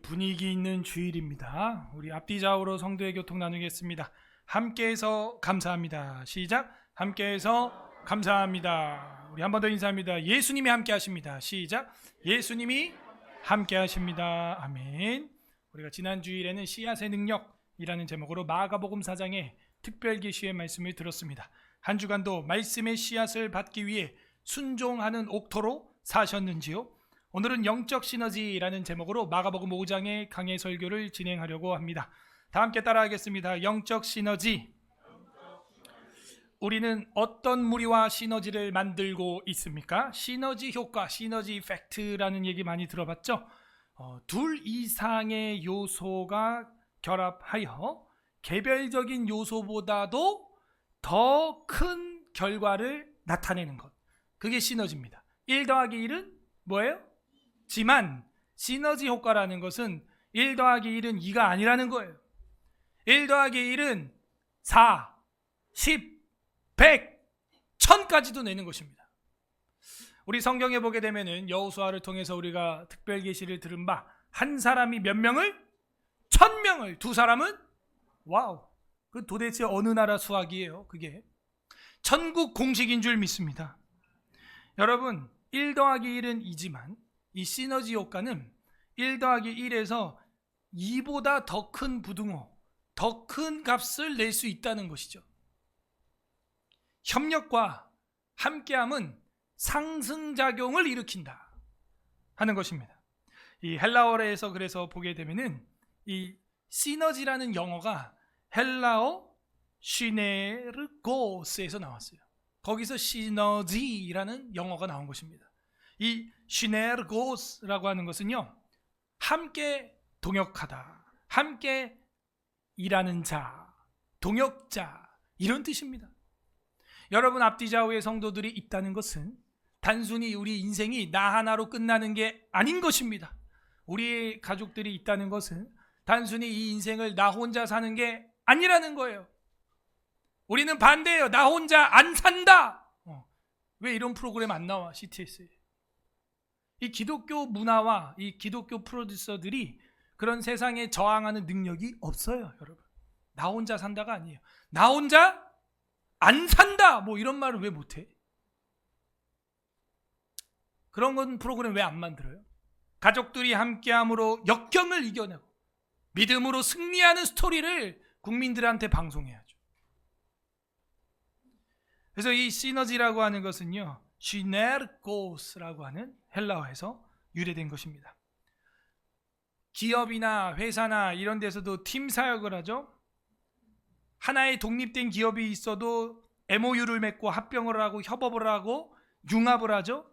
분위기 있는 주일입니다. 우리 앞뒤 좌우로 성도의 교통 나누겠습니다. 함께해서 감사합니다. 시작. 함께해서 감사합니다. 우리 한 번 더 인사합니다. 예수님이 함께 하십니다. 시작. 예수님이 함께 하십니다. 아멘. 우리가 지난 주일에는 씨앗의 능력이라는 제목으로 마가복음 4장의 특별 계시의 말씀을 들었습니다. 한 주간도 말씀의 씨앗을 받기 위해 순종하는 옥토로 사셨는지요? 오늘은 영적 시너지라는 제목으로 마가복음 5장의 강해 설교를 진행하려고 합니다. 다 함께 따라하겠습니다. 영적 시너지. 우리는 어떤 무리와 시너지를 만들고 있습니까? 시너지 효과, 시너지 이펙트라는 얘기 많이 들어봤죠? 둘 이상의 요소가 결합하여 개별적인 요소보다도 더 큰 결과를 나타내는 것, 그게 시너지입니다. 1 더하기 1은 뭐예요? 지만 시너지 효과라는 것은 1 더하기 1은 2가 아니라는 거예요. 1 더하기 1은 4, 10, 100, 1000까지도 내는 것입니다. 우리 성경에 보게 되면은 여호수아를 통해서 우리가 특별 계시를 들은 바, 한 사람이 몇 명을? 1000명을, 두 사람은? 와우, 그 도대체 어느 나라 수학이에요? 그게 천국 공식인 줄 믿습니다. 여러분, 1 더하기 1은 2지만 이 시너지 효과는 1 더하기 1에서 2보다 더 큰 부등호, 더 큰 값을 낼 수 있다는 것이죠. 협력과 함께함은 상승작용을 일으킨다 하는 것입니다. 이 헬라어에서 그래서 보게 되면은 이 시너지라는 영어가 헬라어 시네르고스에서 나왔어요. 거기서 시너지라는 영어가 나온 것입니다. 이 시네르고스라고 하는 것은요, 함께 동역하다, 함께 일하는 자, 동역자, 이런 뜻입니다. 여러분, 앞뒤 좌우의 성도들이 있다는 것은 단순히 우리 인생이 나 하나로 끝나는 게 아닌 것입니다. 우리의 가족들이 있다는 것은 단순히 이 인생을 나 혼자 사는 게 아니라는 거예요. 우리는 반대예요. 나 혼자 안 산다. 왜 이런 프로그램 안 나와? CTS에. 이 기독교 문화와 이 기독교 프로듀서들이 그런 세상에 저항하는 능력이 없어요, 여러분. 나 혼자 산다가 아니에요. 나 혼자 안 산다. 뭐 이런 말을 왜 못해? 그런 건 프로그램 왜 안 만들어요? 가족들이 함께함으로 역경을 이겨내고 믿음으로 승리하는 스토리를 국민들한테 방송해야죠. 그래서 이 시너지라고 하는 것은요, 시네르고스라고 하는 헬라어에서 유래된 것입니다. 기업이나 회사나 이런 데서도 팀 사역을 하죠. 하나의 독립된 기업이 있어도 MOU를 맺고 합병을 하고 협업을 하고 융합을 하죠.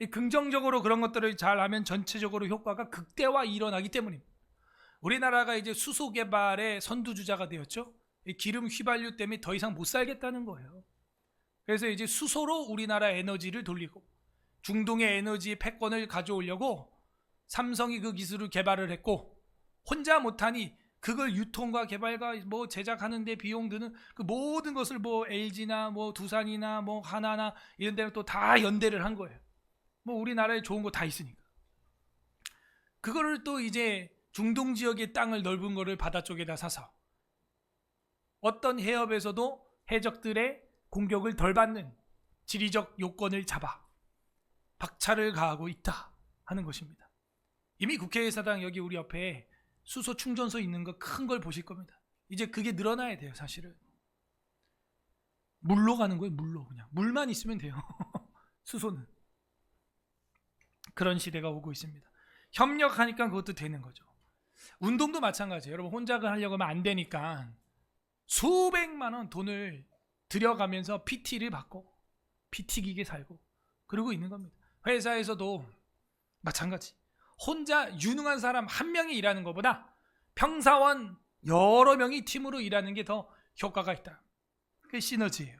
긍정적으로 그런 것들을 잘하면 전체적으로 효과가 극대화 일어나기 때문입니다. 우리나라가 이제 수소 개발의 선두주자가 되었죠. 기름 휘발유 때문에 더 이상 못 살겠다는 거예요. 그래서 이제 수소로 우리나라 에너지를 돌리고 중동의 에너지 패권을 가져오려고 삼성이 그 기술을 개발을 했고, 혼자 못하니 그걸 유통과 개발과 뭐 제작하는 데 비용 드는 그 모든 것을 뭐 LG나 뭐 두산이나 뭐 하나나 이런 데는 또 다 연대를 한 거예요. 뭐 우리나라에 좋은 거 다 있으니까. 그거를 또 이제 중동 지역의 땅을 넓은 거를 바다 쪽에다 사서 어떤 해협에서도 해적들의 공격을 덜 받는 지리적 요건을 잡아 박차를 가하고 있다 하는 것입니다. 이미 국회의사당 여기 우리 옆에 수소 충전소 있는 거 큰 걸 보실 겁니다. 이제 그게 늘어나야 돼요. 사실은 물로 가는 거예요. 물로. 그냥 물만 있으면 돼요. 수소는. 그런 시대가 오고 있습니다. 협력하니까 그것도 되는 거죠. 운동도 마찬가지예요. 여러분, 혼자 하려고 하면 안 되니까 수백만 원 돈을 들여가면서 PT를 받고 PT 기계 살고 그러고 있는 겁니다. 회사에서도 마찬가지. 혼자 유능한 사람 한 명이 일하는 것보다 평사원 여러 명이 팀으로 일하는 게 더 효과가 있다. 그게 시너지예요.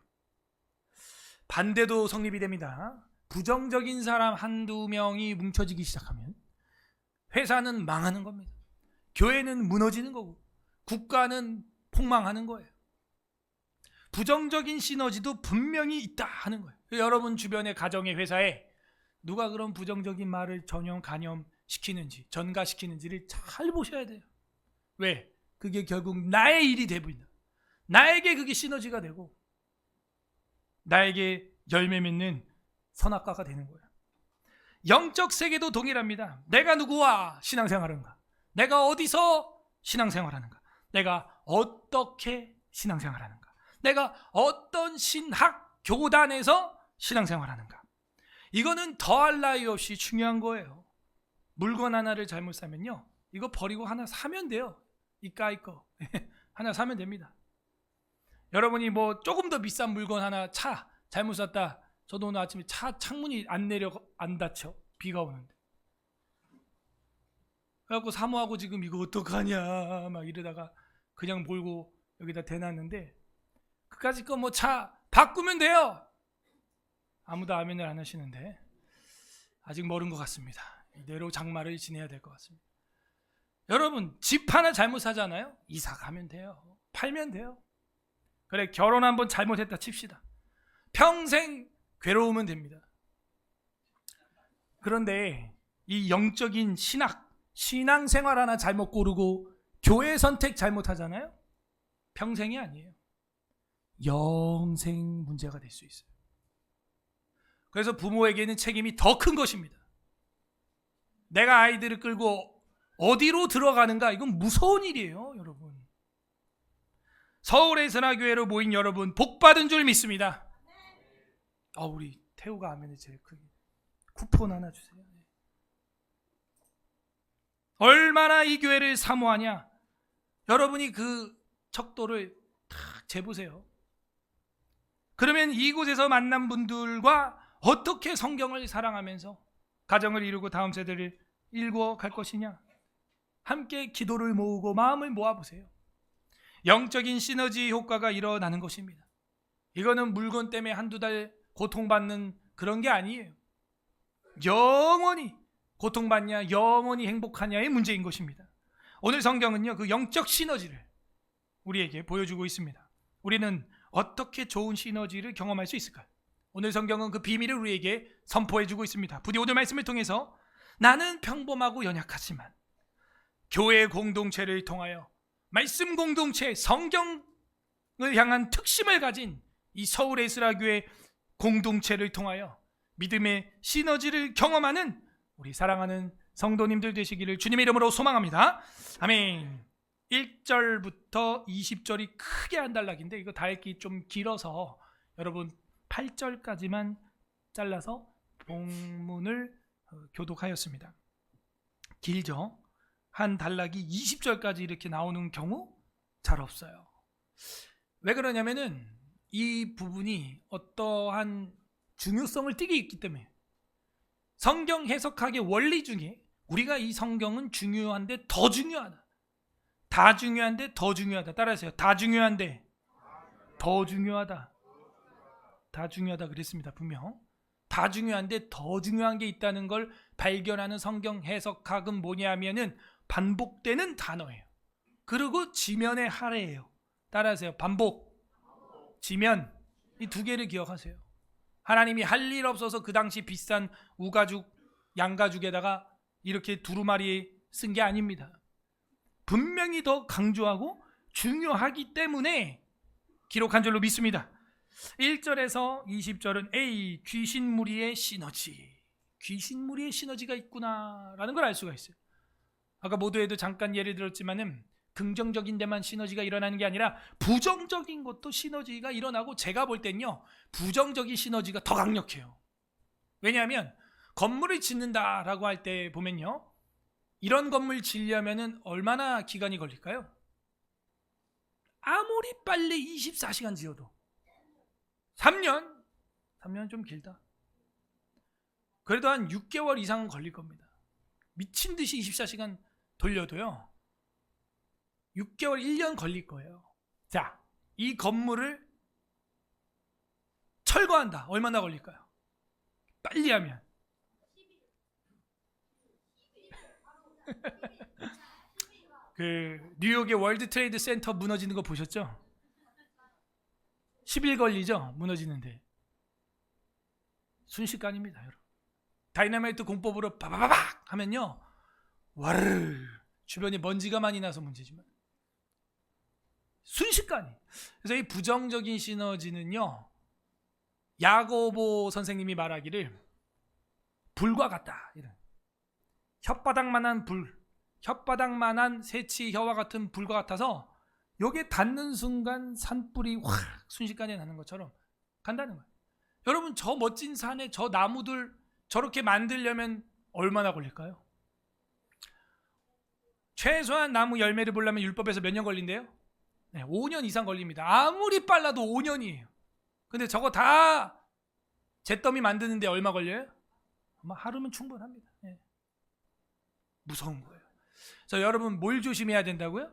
반대도 성립이 됩니다. 부정적인 사람 한두 명이 뭉쳐지기 시작하면 회사는 망하는 겁니다. 교회는 무너지는 거고 국가는 폭망하는 거예요. 부정적인 시너지도 분명히 있다 하는 거예요. 여러분 주변의 가정의 회사에 누가 그런 부정적인 말을 전염, 간염 시키는지 전가시키는지를 잘 보셔야 돼요. 왜? 그게 결국 나의 일이 되버린다. 나에게 그게 시너지가 되고 나에게 열매 맺는 선악과가 되는 거예요. 영적 세계도 동일합니다. 내가 누구와 신앙생활하는가? 내가 어디서 신앙생활하는가? 내가 어떻게 신앙생활하는가? 내가 어떤 신학 교단에서 신앙생활하는가? 이거는 더할 나위 없이 중요한 거예요. 물건 하나를 잘못 사면요, 이거 버리고 하나 사면 돼요. 이까이 거 하나 사면 됩니다. 여러분이 뭐 조금 더 비싼 물건 하나 차 잘못 샀다. 저도 오늘 아침에 차 창문이 안 닫혀. 비가 오는데. 그래갖고 사모하고 지금 이거 어떡하냐 막 이러다가 그냥 몰고 여기다 대놨는데, 그까짓 거 뭐 차 바꾸면 돼요. 아무도 아멘을 안 하시는데 아직 멀은 것 같습니다. 이대로 장마를 지내야 될 것 같습니다. 여러분, 집 하나 잘못 사잖아요. 이사 가면 돼요. 팔면 돼요. 그래, 결혼 한번 잘못했다 칩시다. 평생 괴로우면 됩니다. 그런데 이 영적인 신앙생활 하나 잘못 고르고 교회 선택 잘못하잖아요. 평생이 아니에요. 영생 문제가 될 수 있어요. 그래서 부모에게는 책임이 더 큰 것입니다. 내가 아이들을 끌고 어디로 들어가는가, 이건 무서운 일이에요, 여러분. 서울의 선화교회로 모인 여러분, 복받은 줄 믿습니다. 우리 태우가 아멘을 제일 크게. 쿠폰 하나 주세요. 얼마나 이 교회를 사모하냐. 여러분이 그 척도를 탁 재보세요. 그러면 이곳에서 만난 분들과 어떻게 성경을 사랑하면서 가정을 이루고 다음 세대를 일구어 갈 것이냐. 함께 기도를 모으고 마음을 모아보세요. 영적인 시너지 효과가 일어나는 것입니다. 이거는 물건 때문에 한두 달 고통받는 그런 게 아니에요. 영원히 고통받냐 영원히 행복하냐의 문제인 것입니다. 오늘 성경은요, 그 영적 시너지를 우리에게 보여주고 있습니다. 우리는 어떻게 좋은 시너지를 경험할 수 있을까요? 오늘 성경은 그 비밀을 우리에게 선포해주고 있습니다. 부디 오늘 말씀을 통해서 나는 평범하고 연약하지만 교회 공동체를 통하여 말씀 공동체, 성경을 향한 특심을 가진 이 서울 에스라교회 공동체를 통하여 믿음의 시너지를 경험하는 우리 사랑하는 성도님들 되시기를 주님의 이름으로 소망합니다. 아멘. 1절부터 20절이 크게 한 단락인데 이거 다 읽기 좀 길어서 여러분 8절까지만 잘라서 본문을 교독하였습니다. 길죠? 한 단락이 20절까지 이렇게 나오는 경우 잘 없어요. 왜 그러냐면은 이 부분이 어떠한 중요성을 띠게 있기 때문에. 성경 해석학의 원리 중에 우리가 이 성경은 중요한데 더 중요하다. 다 중요한데 더 중요하다. 따라하세요. 다 중요한데 더 중요하다. 다 중요하다 그랬습니다. 분명. 다 중요한데 더 중요한 게 있다는 걸 발견하는 성경 해석학은 뭐냐 하면은 반복되는 단어예요. 그리고 지면의 하래예요. 따라하세요. 반복, 지면. 이 두 개를 기억하세요. 하나님이 할 일 없어서 그 당시 비싼 우가죽, 양가죽에다가 이렇게 두루마리 쓴 게 아닙니다. 분명히 더 강조하고 중요하기 때문에 기록한 줄로 믿습니다. 1절에서 20절은 귀신무리의 시너지. 귀신무리의 시너지가 있구나라는 걸 알 수가 있어요. 아까 모두에도 잠깐 예를 들었지만은 긍정적인 데만 시너지가 일어나는 게 아니라 부정적인 것도 시너지가 일어나고, 제가 볼 땐요 부정적인 시너지가 더 강력해요. 왜냐하면 건물을 짓는다라고 할 때 보면요, 이런 건물 지으려면은 얼마나 기간이 걸릴까요? 아무리 빨리 24시간 지어도 3년? 3년 좀 길다. 그래도 한 6개월 이상은 걸릴 겁니다. 미친 듯이 24시간 돌려도요 6개월, 1년 걸릴 거예요. 자, 이 건물을 철거한다. 얼마나 걸릴까요? 빨리 하면 그 뉴욕의 월드 트레이드 센터 무너지는 거 보셨죠? 10일 걸리죠? 무너지는데. 순식간입니다, 여러분. 다이너마이트 공법으로 바바바박 하면요 와르르 주변에 먼지가 많이 나서 문제지만 순식간에. 그래서 이 부정적인 시너지는요, 야고보 선생님이 말하기를 불과 같다. 이런 혓바닥만한 불, 혓바닥만한 새치 혀와 같은 불과 같아서 여기에 닿는 순간 산불이 확 순식간에 나는 것처럼 간다는 거예요. 여러분, 저 멋진 산에 저 나무들 저렇게 만들려면 얼마나 걸릴까요? 최소한 나무 열매를 보려면 율법에서 몇 년 걸린대요? 네, 5년 이상 걸립니다. 아무리 빨라도 5년이에요. 근데 저거 다 잿더미 만드는데 얼마 걸려요? 아마 하루면 충분합니다. 네. 무서운 거예요. 그래서 여러분, 뭘 조심해야 된다고요?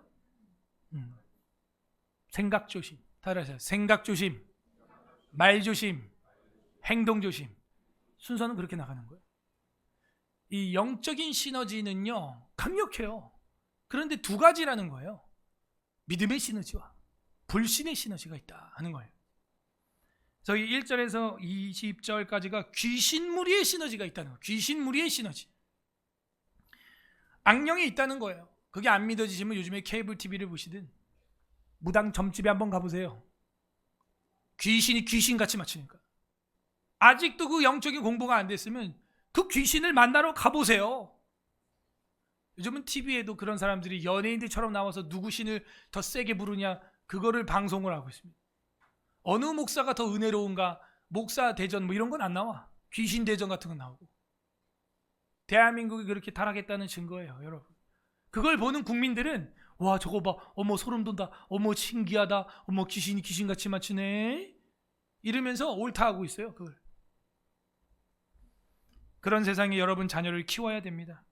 생각 조심. 따라하세요. 생각 조심, 말 조심, 행동 조심. 순서는 그렇게 나가는 거예요. 이 영적인 시너지는요, 강력해요. 그런데 두 가지라는 거예요. 믿음의 시너지와 불신의 시너지가 있다 하는 거예요. 저희 1절에서 20절까지가 귀신무리의 시너지가 있다는 거예요. 귀신무리의 시너지. 악령이 있다는 거예요. 그게 안 믿어지시면 요즘에 케이블 TV를 보시든 무당 점집에 한번 가보세요. 귀신이 귀신같이 맞추니까. 아직도 그 영적인 공부가 안 됐으면 그 귀신을 만나러 가보세요. 요즘은 TV에도 그런 사람들이 연예인들처럼 나와서 누구 신을 더 세게 부르냐, 그거를 방송을 하고 있습니다. 어느 목사가 더 은혜로운가, 목사 대전 뭐 이런 건 안 나와. 귀신 대전 같은 건 나오고. 대한민국이 그렇게 타락했다는 증거예요, 여러분. 그걸 보는 국민들은 와, 저거 봐, 어머 소름 돋는다, 어머 신기하다, 어머 귀신이 귀신같이 맞추네, 이러면서 옳다하고 있어요. 그걸. 그런 세상에 여러분 자녀를 키워야 됩니다.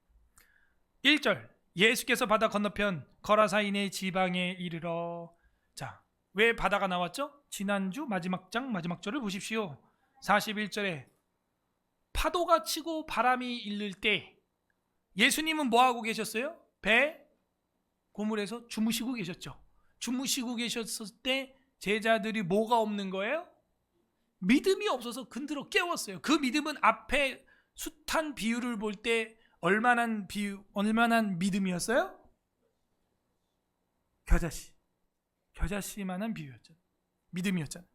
1절, 예수께서 바다 건너편 거라사인의 지방에 이르러. 자, 왜 바다가 나왔죠? 지난주 마지막 장 마지막 절을 보십시오. 41절에 파도가 치고 바람이 일를 때 예수님은 뭐하고 계셨어요? 배 고물에서 주무시고 계셨죠. 주무시고 계셨을 때 제자들이 뭐가 없는 거예요? 믿음이 없어서 근들어 깨웠어요. 그 믿음은 앞에 숱한 비유를 볼 때 얼마나 믿음이었어요? 겨자씨만한 비유였잖아요. 믿음이었잖아요.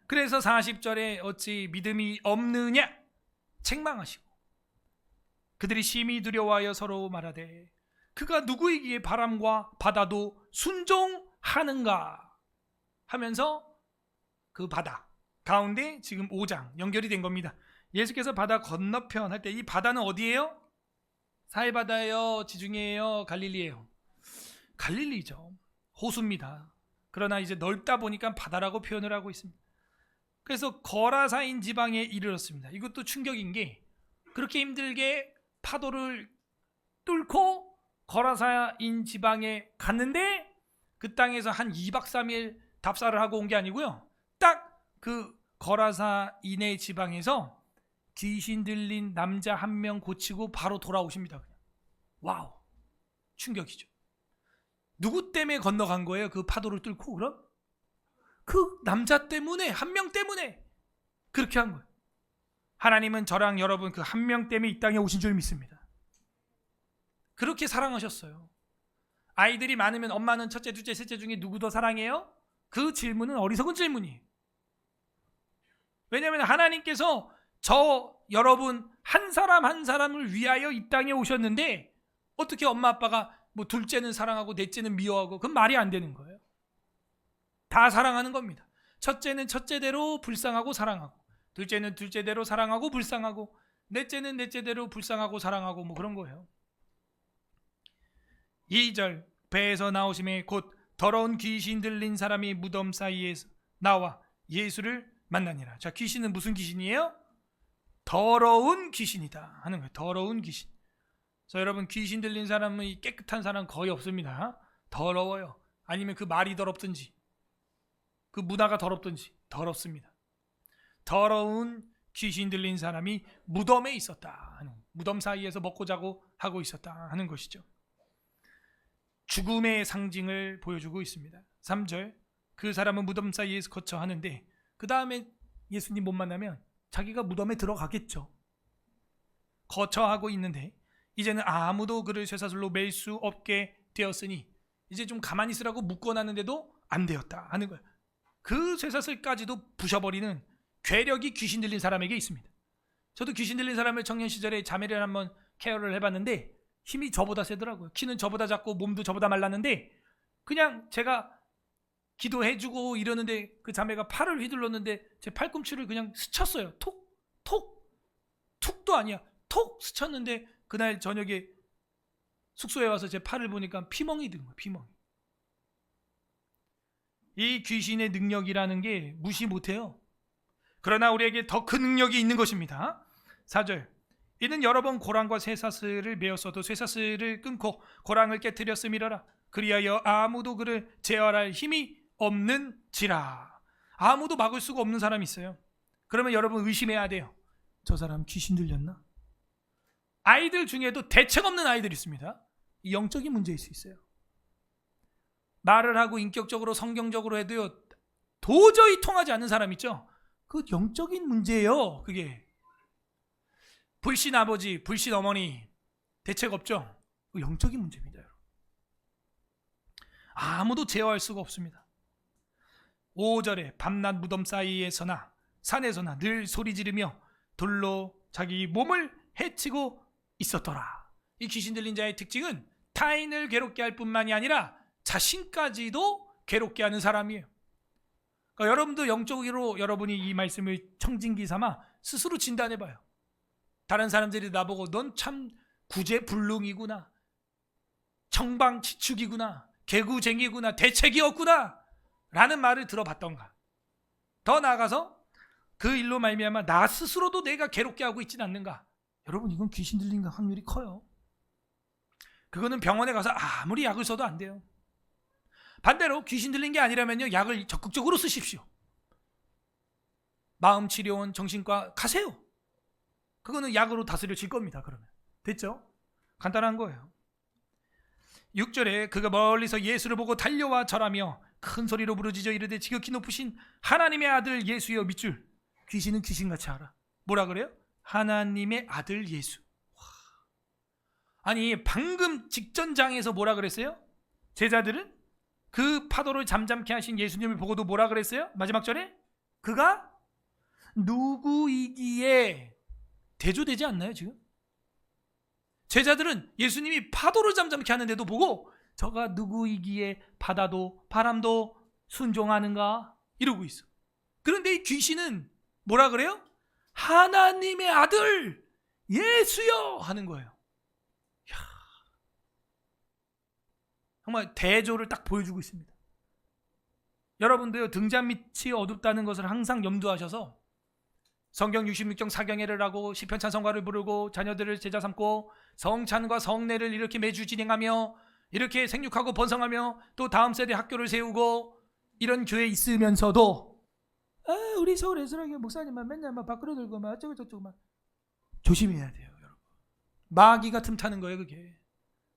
그래서 40절에 어찌 믿음이 없느냐 책망하시고 그들이 심히 두려워하여 서로 말하되 그가 누구이기에 바람과 바다도 순종하는가 하면서 그 바다 가운데 지금 5장 연결이 된 겁니다. 예수께서 바다 건너편 할 때 이 바다는 어디예요? 사해바다예요? 지중해예요? 갈릴리예요? 갈릴리죠. 호수입니다. 그러나 이제 넓다 보니까 바다라고 표현을 하고 있습니다. 그래서 거라사인 지방에 이르렀습니다. 이것도 충격인 게 그렇게 힘들게 파도를 뚫고 거라사인 지방에 갔는데 그 땅에서 한 2박 3일 답사를 하고 온 게 아니고요. 딱 그 거라사인의 지방에서 귀신 들린 남자 한 명 고치고 바로 돌아오십니다. 그냥. 와우, 충격이죠. 누구 때문에 건너간 거예요? 그 파도를 뚫고. 그럼 그 남자 때문에, 한 명 때문에 그렇게 한 거예요. 하나님은 저랑 여러분 그 한 명 때문에 이 땅에 오신 줄 믿습니다. 그렇게 사랑하셨어요. 아이들이 많으면 엄마는 첫째, 둘째, 셋째 중에 누구 더 사랑해요? 그 질문은 어리석은 질문이에요. 왜냐하면 하나님께서 저 여러분 한 사람 한 사람을 위하여 이 땅에 오셨는데 어떻게 엄마 아빠가 뭐 둘째는 사랑하고 넷째는 미워하고, 그건 말이 안 되는 거예요. 다 사랑하는 겁니다. 첫째는 첫째대로 불쌍하고 사랑하고, 둘째는 둘째대로 사랑하고 불쌍하고, 넷째는 넷째대로 불쌍하고 사랑하고, 뭐 그런 거예요. 2절, 배에서 나오심에 곧 더러운 귀신 들린 사람이 무덤 사이에서 나와 예수를 만나니라. 자, 귀신은 무슨 귀신이에요? 더러운 귀신이다 하는 거예요. 더러운 귀신. 그래서 여러분, 귀신 들린 사람은 깨끗한 사람 거의 없습니다. 더러워요. 아니면 그 말이 더럽든지 그 문화가 더럽든지 더럽습니다. 더러운 귀신 들린 사람이 무덤에 있었다 하는, 무덤 사이에서 먹고 자고 하고 있었다 하는 것이죠. 죽음의 상징을 보여주고 있습니다. 3절, 그 사람은 무덤 사이에서 거쳐 하는데 그 다음에 예수님 못 만나면 자기가 무덤에 들어가겠죠. 거처하고 있는데 이제는 아무도 그를 쇠사슬로 맬 수 없게 되었으니 이제 좀 가만히 있으라고 묶어놨는데도 안 되었다 하는 거예요. 그 쇠사슬까지도 부셔버리는 괴력이 귀신 들린 사람에게 있습니다. 저도 귀신 들린 사람을 청년 시절에 자매를 한번 케어를 해봤는데 힘이 저보다 세더라고요. 키는 저보다 작고 몸도 저보다 말랐는데 그냥 제가 기도해주고 이러는데 그 자매가 팔을 휘둘렀는데 제 팔꿈치를 그냥 스쳤어요. 톡! 톡! 툭도 아니야. 톡! 스쳤는데 그날 저녁에 숙소에 와서 제 팔을 보니까 피멍이 든 거예요. 피멍이. 이 귀신의 능력이라는 게 무시 못해요. 그러나 우리에게 더 큰 능력이 있는 것입니다. 4절, 이는 여러 번 고랑과 쇠사슬을 메었어도 쇠사슬을 끊고 고랑을 깨뜨렸음이러라. 그리하여 아무도 그를 제어할 힘이 없는지라. 아무도 막을 수가 없는 사람이 있어요. 그러면 여러분 의심해야 돼요. 저 사람 귀신 들렸나? 아이들 중에도 대책 없는 아이들이 있습니다. 영적인 문제일 수 있어요. 말을 하고 인격적으로 성경적으로 해도요 도저히 통하지 않는 사람 있죠. 그 영적인 문제예요. 그게 불신 아버지, 불신 어머니 대책 없죠. 그 영적인 문제입니다. 아무도 제어할 수가 없습니다. 5절에 밤낮 무덤 사이에서나 산에서나 늘 소리 지르며 돌로 자기 몸을 해치고 있었더라. 이 귀신 들린 자의 특징은 타인을 괴롭게 할 뿐만이 아니라 자신까지도 괴롭게 하는 사람이에요. 그러니까 여러분도 영적으로 여러분이 이 말씀을 청진기 삼아 스스로 진단해봐요. 다른 사람들이 나보고 넌 참 구제불능이구나, 청방지축이구나, 개구쟁이구나, 대책이 없구나 라는 말을 들어봤던가. 더 나아가서 그 일로 말미암아 나 스스로도 내가 괴롭게 하고 있지는 않는가. 여러분 이건 귀신 들린 확률이 커요. 그거는 병원에 가서 아무리 약을 써도 안 돼요. 반대로 귀신 들린 게 아니라면요 약을 적극적으로 쓰십시오. 마음치료원, 정신과 가세요. 그거는 약으로 다스려질 겁니다. 그러면 됐죠? 간단한 거예요. 6절에 그가 멀리서 예수를 보고 달려와 절하며 큰 소리로 부르짖어 이르되 지극히 높으신 하나님의 아들 예수여 밑줄. 귀신은 귀신같이 알아. 뭐라 그래요? 하나님의 아들 예수. 아니 방금 직전장에서 뭐라 그랬어요? 제자들은 그 파도를 잠잠케 하신 예수님을 보고도 뭐라 그랬어요? 마지막 절에 그가 누구이기에 대조되지 않나요 지금? 제자들은 예수님이 파도를 잠잠케 하는데도 보고 저가 누구이기에 바다도 바람도 순종하는가 이러고 있어. 그런데 이 귀신은 뭐라 그래요? 하나님의 아들 예수여 하는 거예요. 이야, 정말 대조를 딱 보여주고 있습니다. 여러분도요 등잔 밑이 어둡다는 것을 항상 염두하셔서 성경 66경 사경회를 하고 시편 찬송가를 부르고 자녀들을 제자 삼고 성찬과 성례를 이렇게 매주 진행하며 이렇게 생육하고 번성하며 또 다음 세대 학교를 세우고 이런 교회에 있으면서도 우리 서울 예수랑교 목사님만 맨날 막 밖으로 들고 막 어쩌고 저쩌고 막 조심해야 돼요. 여러분 마귀가 틈타는 거예요. 그게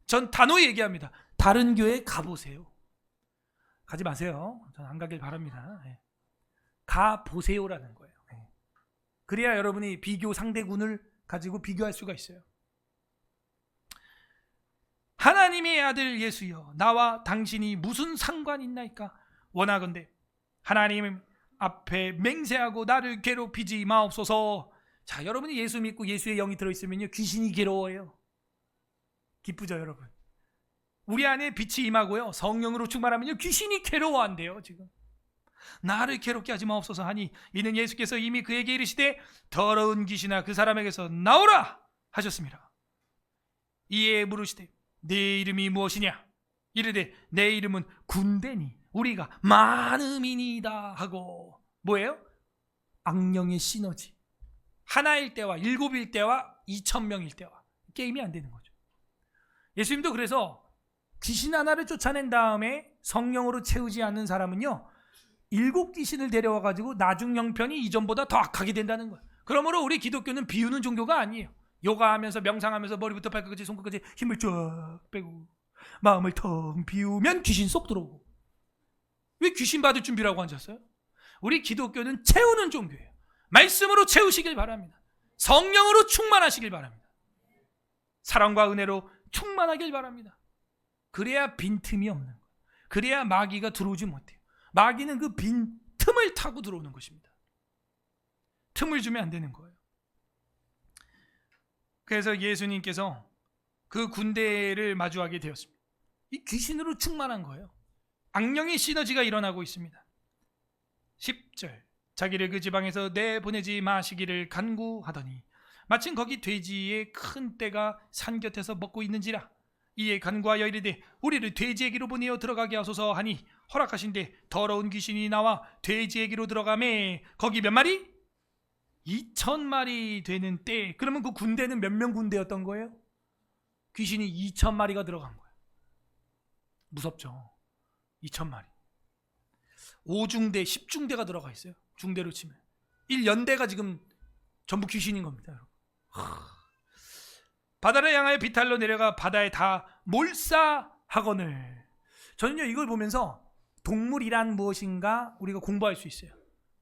전 단호히 얘기합니다. 다른 교회 가보세요. 가지 마세요. 전 안 가길 바랍니다. 가보세요라는 거예요. 그래야 여러분이 비교 상대군을 가지고 비교할 수가 있어요. 하나님의 아들 예수여 나와 당신이 무슨 상관 있나이까. 원하건대 하나님 앞에 맹세하고 나를 괴롭히지 마옵소서. 자, 여러분이 예수 믿고 예수의 영이 들어있으면요 귀신이 괴로워요. 기쁘죠 여러분? 우리 안에 빛이 임하고요 성령으로 충만하면요 귀신이 괴로워한대요. 지금 나를 괴롭게 하지 마옵소서 하니 이는 예수께서 이미 그에게 이르시되 더러운 귀신아 그 사람에게서 나오라 하셨습니다. 이에 물으시되 네 이름이 무엇이냐? 이르되 내 이름은 군대니 우리가 많음이니이다 하고. 뭐예요? 악령의 시너지. 하나일 때와 7일 때와 2,000명일 때와 게임이 안 되는 거죠. 예수님도 그래서 귀신 하나를 쫓아낸 다음에 성령으로 채우지 않는 사람은요 7 귀신을 데려와가지고 나중 형편이 이전보다 더 악하게 된다는 거예요. 그러므로 우리 기독교는 비우는 종교가 아니에요. 요가하면서 명상하면서 머리부터 발끝까지 손끝까지 힘을 쫙 빼고 마음을 텅 비우면 귀신 쏙 들어오고. 왜 귀신 받을 준비라고 앉았어요? 우리 기독교는 채우는 종교예요. 말씀으로 채우시길 바랍니다. 성령으로 충만하시길 바랍니다. 사랑과 은혜로 충만하길 바랍니다. 그래야 빈틈이 없는 거예요. 그래야 마귀가 들어오지 못해요. 마귀는 그 빈 틈을 타고 들어오는 것입니다. 틈을 주면 안 되는 거예요. 그래서 예수님께서 그 군대를 마주하게 되었습니다. 이 귀신으로 충만한 거예요. 악령의 시너지가 일어나고 있습니다. 10절, 자기를 그 지방에서 내보내지 마시기를 간구하더니 마침 거기 돼지의 큰 떼가 산 곁에서 먹고 있는지라. 이에 간구하여 이르되 우리를 돼지에게로 보내어 들어가게 하소서 하니 허락하신데 더러운 귀신이 나와 돼지에게로 들어가매 거기 몇 마리? 2,000마리 되는 떼. 그러면 그 군대는 몇 명 군대였던 거예요? 귀신이 2,000마리가 들어간 거예요. 무섭죠. 2,000마리. 5중대, 10중대가 들어가 있어요. 중대로 치면 1연대가 지금 전부 귀신인 겁니다, 여러분. 바다를 향하여 비탈로 내려가 바다에 다 몰사하거늘. 저는요 이걸 보면서 동물이란 무엇인가 우리가 공부할 수 있어요.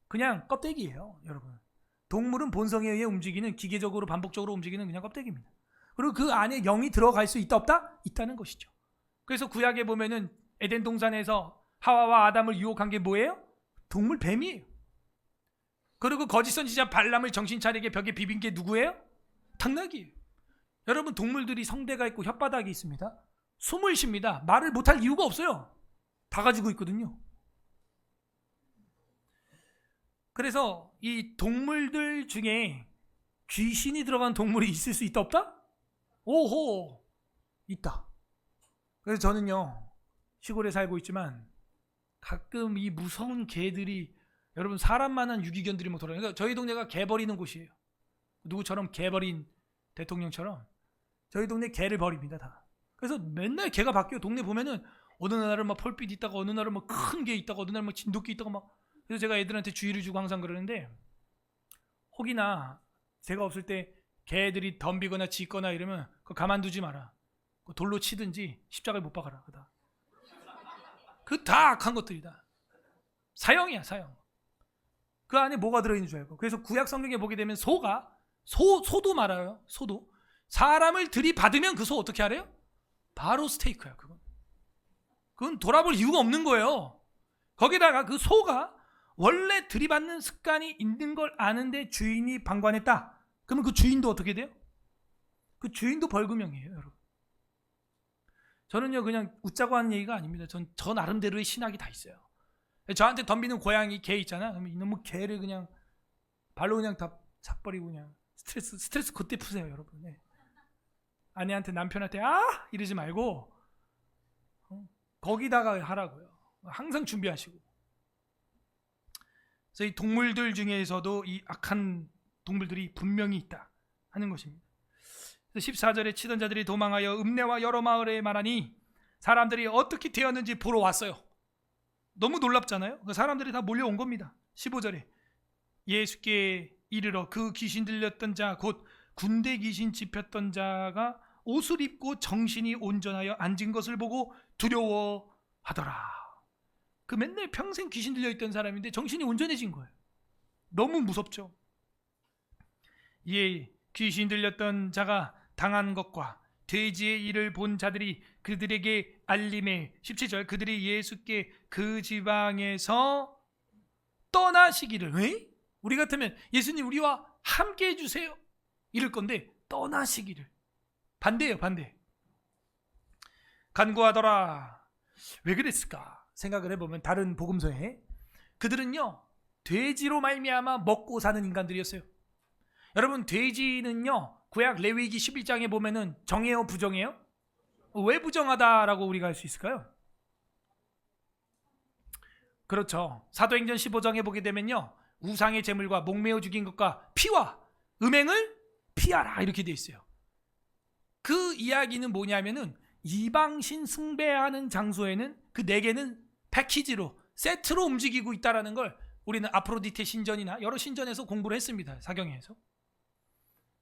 그냥 껍데기예요, 여러분. 동물은 본성에 의해 움직이는, 기계적으로 반복적으로 움직이는 그냥 껍데기입니다. 그리고 그 안에 영이 들어갈 수 있다 없다? 있다는 것이죠. 그래서 구약에 보면은 에덴 동산에서 하와와 아담을 유혹한 게 뭐예요? 동물, 뱀이에요. 그리고 거짓 선지자 발람을 정신 차리게 벽에 비빈 게 누구예요? 당나귀예요. 여러분, 동물들이 성대가 있고 혓바닥이 있습니다. 숨을 쉽니다. 말을 못할 이유가 없어요. 다 가지고 있거든요. 그래서 이 동물들 중에 귀신이 들어간 동물이 있을 수 있다 없다? 오호, 있다. 그래서 저는요 시골에 살고 있지만 가끔 이 무서운 개들이, 여러분 사람만한 유기견들이 뭐 돌아다니고, 그러니까 저희 동네가 개 버리는 곳이에요. 누구처럼 개 버린 대통령처럼 저희 동네 개를 버립니다 다. 그래서 맨날 개가 바뀌어요. 동네 보면은 어느 날은 막 펄빛 있다가 어느 날은 막 큰 개 있다가 어느 날은 막 진돗개 있다가 막. 그래서 제가 애들한테 주의를 주고 항상 그러는데, 혹이나 제가 없을 때 개들이 덤비거나 짖거나 이러면 그거 가만두지 마라. 돌로 치든지 십자가에 못 박아라. 그 다 악한 것들이다. 사형이야, 사형. 그 안에 뭐가 들어있는 줄 알고. 그래서 구약 성경에 보게 되면 소도 말아요. 소도 사람을 들이받으면 그 소 어떻게 하래요? 바로 스테이크야. 그건 돌아볼 이유가 없는 거예요. 거기다가 그 소가 원래 들이받는 습관이 있는 걸 아는데 주인이 방관했다. 그러면 그 주인도 어떻게 돼요? 그 주인도 벌금형이에요, 여러분. 저는요 그냥 웃자고 하는 얘기가 아닙니다. 저 나름대로의 신학이 다 있어요. 저한테 덤비는 고양이 개 있잖아. 그러면 이놈의 개를 그냥 발로 그냥 다 차버리고 그냥 스트레스 그때 푸세요, 여러분. 네. 아내한테, 남편한테 이러지 말고 거기다가 하라고요. 항상 준비하시고. 그래서 이 동물들 중에서도 이 악한 동물들이 분명히 있다 하는 것입니다. 14절에 치던 자들이 도망하여 읍내와 여러 마을에 말하니 사람들이 어떻게 되었는지 보러 왔어요. 너무 놀랍잖아요. 사람들이 다 몰려온 겁니다. 15절에 예수께 이르러 그 귀신 들렸던 자, 곧 군대 귀신 짚혔던 자가 옷을 입고 정신이 온전하여 앉은 것을 보고 두려워하더라. 그 맨날 평생 귀신 들려있던 사람인데 정신이 온전해진 거예요. 너무 무섭죠. 이에 귀신 들렸던 자가 당한 것과 돼지의 일을 본 자들이 그들에게 알림해, 17절, 그들이 예수께 그 지방에서 떠나시기를. 왜? 우리 같으면 예수님 우리와 함께 해주세요 이럴 건데 떠나시기를. 반대예요, 반대. 간구하더라. 왜 그랬을까 생각을 해보면 다른 복음서에 그들은요 돼지로 말미암아 먹고 사는 인간들이었어요. 여러분, 돼지는요 구약 레위기 11장에 보면은 정해요, 부정해요? 왜 부정하다라고 우리가 할 수 있을까요? 그렇죠. 사도행전 15장에 보게 되면요 우상의 제물과 목매어 죽인 것과 피와 음행을 피하라 이렇게 돼 있어요. 그 이야기는 뭐냐면은 이방신 숭배하는 장소에는 그 네 개는 패키지로, 세트로 움직이고 있다는 걸 우리는 아프로디테 신전이나 여러 신전에서 공부를 했습니다. 사경에서.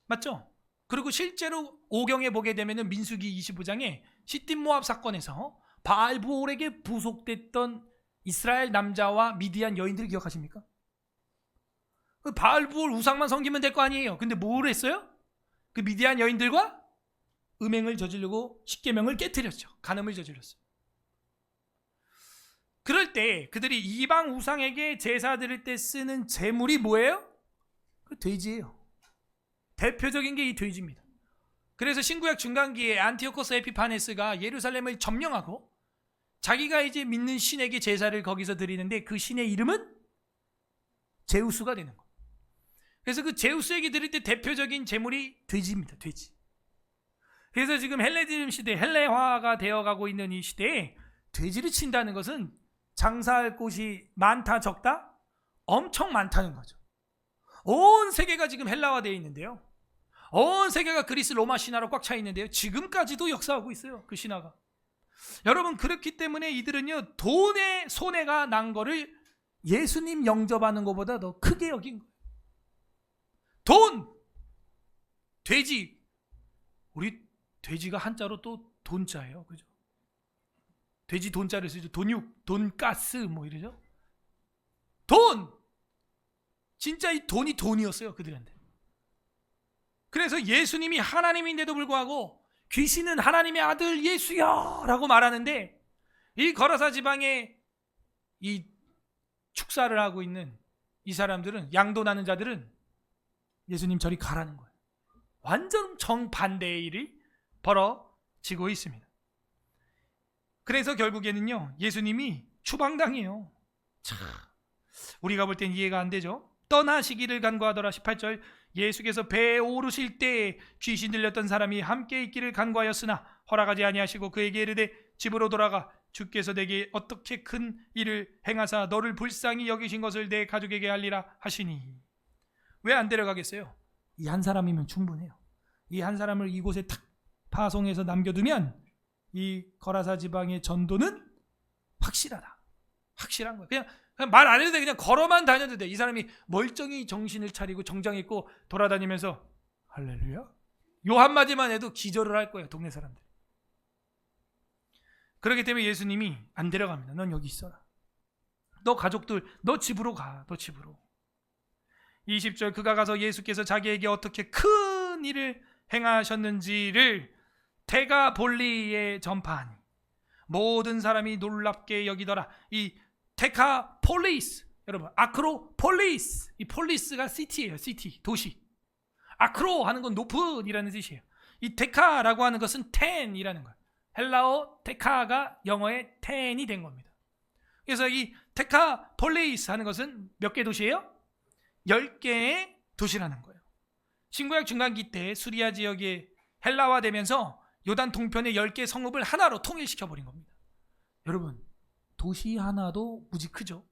맞죠? 그리고 실제로 오경에 보게 되면은 민수기 25장에 시딤 모압 사건에서 바알부올에게 부속됐던 이스라엘 남자와 미디안 여인들을 기억하십니까? 그 바알부올 우상만 섬기면 될 거 아니에요. 근데 뭘 했어요? 그 미디안 여인들과 음행을 저지르고 십계명을 깨뜨렸죠. 간음을 저질렀어요. 그럴 때 그들이 이방 우상에게 제사 드릴 때 쓰는 제물이 뭐예요? 그 돼지예요. 대표적인 게 이 돼지입니다. 그래서 신구약 중간기에 안티오코스 에피파네스가 예루살렘을 점령하고 자기가 이제 믿는 신에게 제사를 거기서 드리는데 그 신의 이름은 제우스가 되는 거예요. 그래서 그 제우스에게 드릴 때 대표적인 제물이 돼지입니다. 돼지. 그래서 지금 헬레니즘 시대, 헬레화가 되어가고 있는 이 시대에 돼지를 친다는 것은 장사할 곳이 많다 적다? 엄청 많다는 거죠. 온 세계가 지금 헬라화되어 있는데요. 온 세계가 그리스 로마 신화로 꽉 차 있는데요. 지금까지도 역사하고 있어요. 그 신화가. 여러분, 그렇기 때문에 이들은요, 돈에 손해가 난 거를 예수님 영접하는 것보다 더 크게 여긴 거예요. 돈! 돼지! 우리 돼지가 한자로 또 돈자예요. 그죠? 돼지 돈자를 쓰죠. 돈육, 돈가스 뭐 이러죠. 돈! 진짜 이 돈이 돈이었어요. 그들한테. 그래서 예수님이 하나님인데도 불구하고 귀신은 하나님의 아들 예수야 라고 말하는데 이 거라사 지방에 이 축사를 하고 있는 이 사람들은, 양도나는 자들은 예수님 저리 가라는 거예요. 완전 정반대의 일이 벌어지고 있습니다. 그래서 결국에는요, 예수님이 추방당해요. 참, 우리가 볼 땐 이해가 안 되죠. 떠나시기를 간구하더라. 18절, 예수께서 배에 오르실 때 귀신 들렸던 사람이 함께 있기를 간구하였으나 허락하지 아니하시고 그에게 이르되 집으로 돌아가 주께서 내게 어떻게 큰 일을 행하사 너를 불쌍히 여기신 것을 내 가족에게 알리라 하시니. 왜 안 데려가겠어요? 이 한 사람이면 충분해요. 이 한 사람을 이곳에 탁 파송해서 남겨두면 이 거라사 지방의 전도는 확실하다. 확실한 거야. 그냥 말 안 해도 돼. 그냥 걸어만 다녀도 돼. 이 사람이 멀쩡히 정신을 차리고 정장 입고 돌아다니면서 할렐루야? 요 한마디만 해도 기절을 할 거예요. 동네 사람들. 그렇기 때문에 예수님이 안 데려갑니다. 넌 여기 있어라. 너 가족들, 너 집으로 가. 너 집으로. 20절, 그가 가서 예수께서 자기에게 어떻게 큰 일을 행하셨는지를 데가볼리에 전파하니 모든 사람이 놀랍게 여기더라. 이 데카폴리스, 여러분, 아크로폴리스, 이 폴리스가 시티예요. 시티, 도시. 아크로 하는 건 높은이라는 뜻이에요. 이 데카라고 하는 것은 텐이라는 거예요. 헬라어 데카가 영어의 텐이 된 겁니다. 그래서 이 데카폴리스 하는 것은 몇 개 도시예요? 10개의 도시라는 거예요. 신구약 중간기 때 수리아 지역이 헬라화되면서 요단 동편의 10개 성읍을 하나로 통일시켜버린 겁니다. 여러분, 도시 하나도 무지 크죠?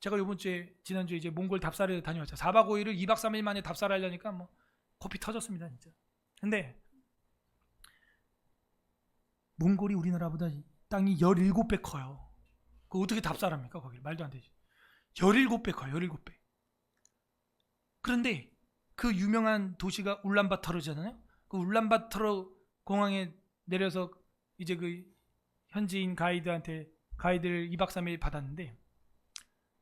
제가 지난주에 이제 몽골 답사를 다녀왔죠. 4박 5일을 2박 3일 만에 답사를 하려니까 뭐 코피 터졌습니다, 진짜. 근데 몽골이 우리나라보다 땅이 17배 커요. 그거 어떻게 답사를 합니까? 거기 말도 안 되지. 17배 커요. 17배. 그런데 그 유명한 도시가 울란바토르잖아요. 그 울란바토르 공항에 내려서 이제 그 현지인 가이드를 2박 3일 받았는데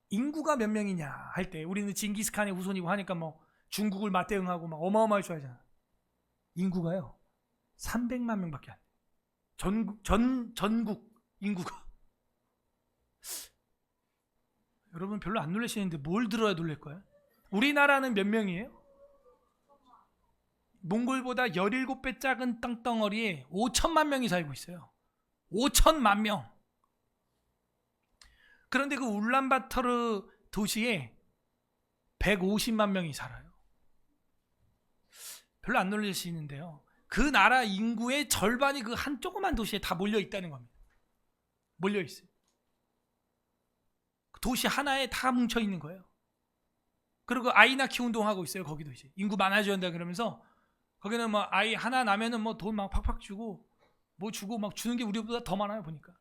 인구가 몇 명이냐 할 때 우리는 징기스칸의 후손이고 하니까 뭐 중국을 맞대응하고 막 어마어마할 줄 알잖아. 인구가요 300만 명밖에 안 돼. 전국 인구가. 여러분 별로 안 놀라시는데 뭘 들어야 놀랄 거야? 우리나라는 몇 명이에요? 몽골보다 17배 작은 땅덩어리에 5천만 명이 살고 있어요. 5천만 명. 그런데 그 울란바토르 도시에 150만 명이 살아요. 별로 안 놀라시는데요. 그 나라 인구의 절반이 그 한 조그만 도시에 다 몰려 있다는 겁니다. 몰려 있어요. 도시 하나에 다 뭉쳐 있는 거예요. 그리고 아이 낳기 운동하고 있어요. 거기도 이제 인구 많아져야 한다 그러면서 거기는 뭐 아이 하나 나면은 뭐 돈 막 팍팍 주고 뭐 주고 막 주는 게 우리보다 더 많아요. 보니까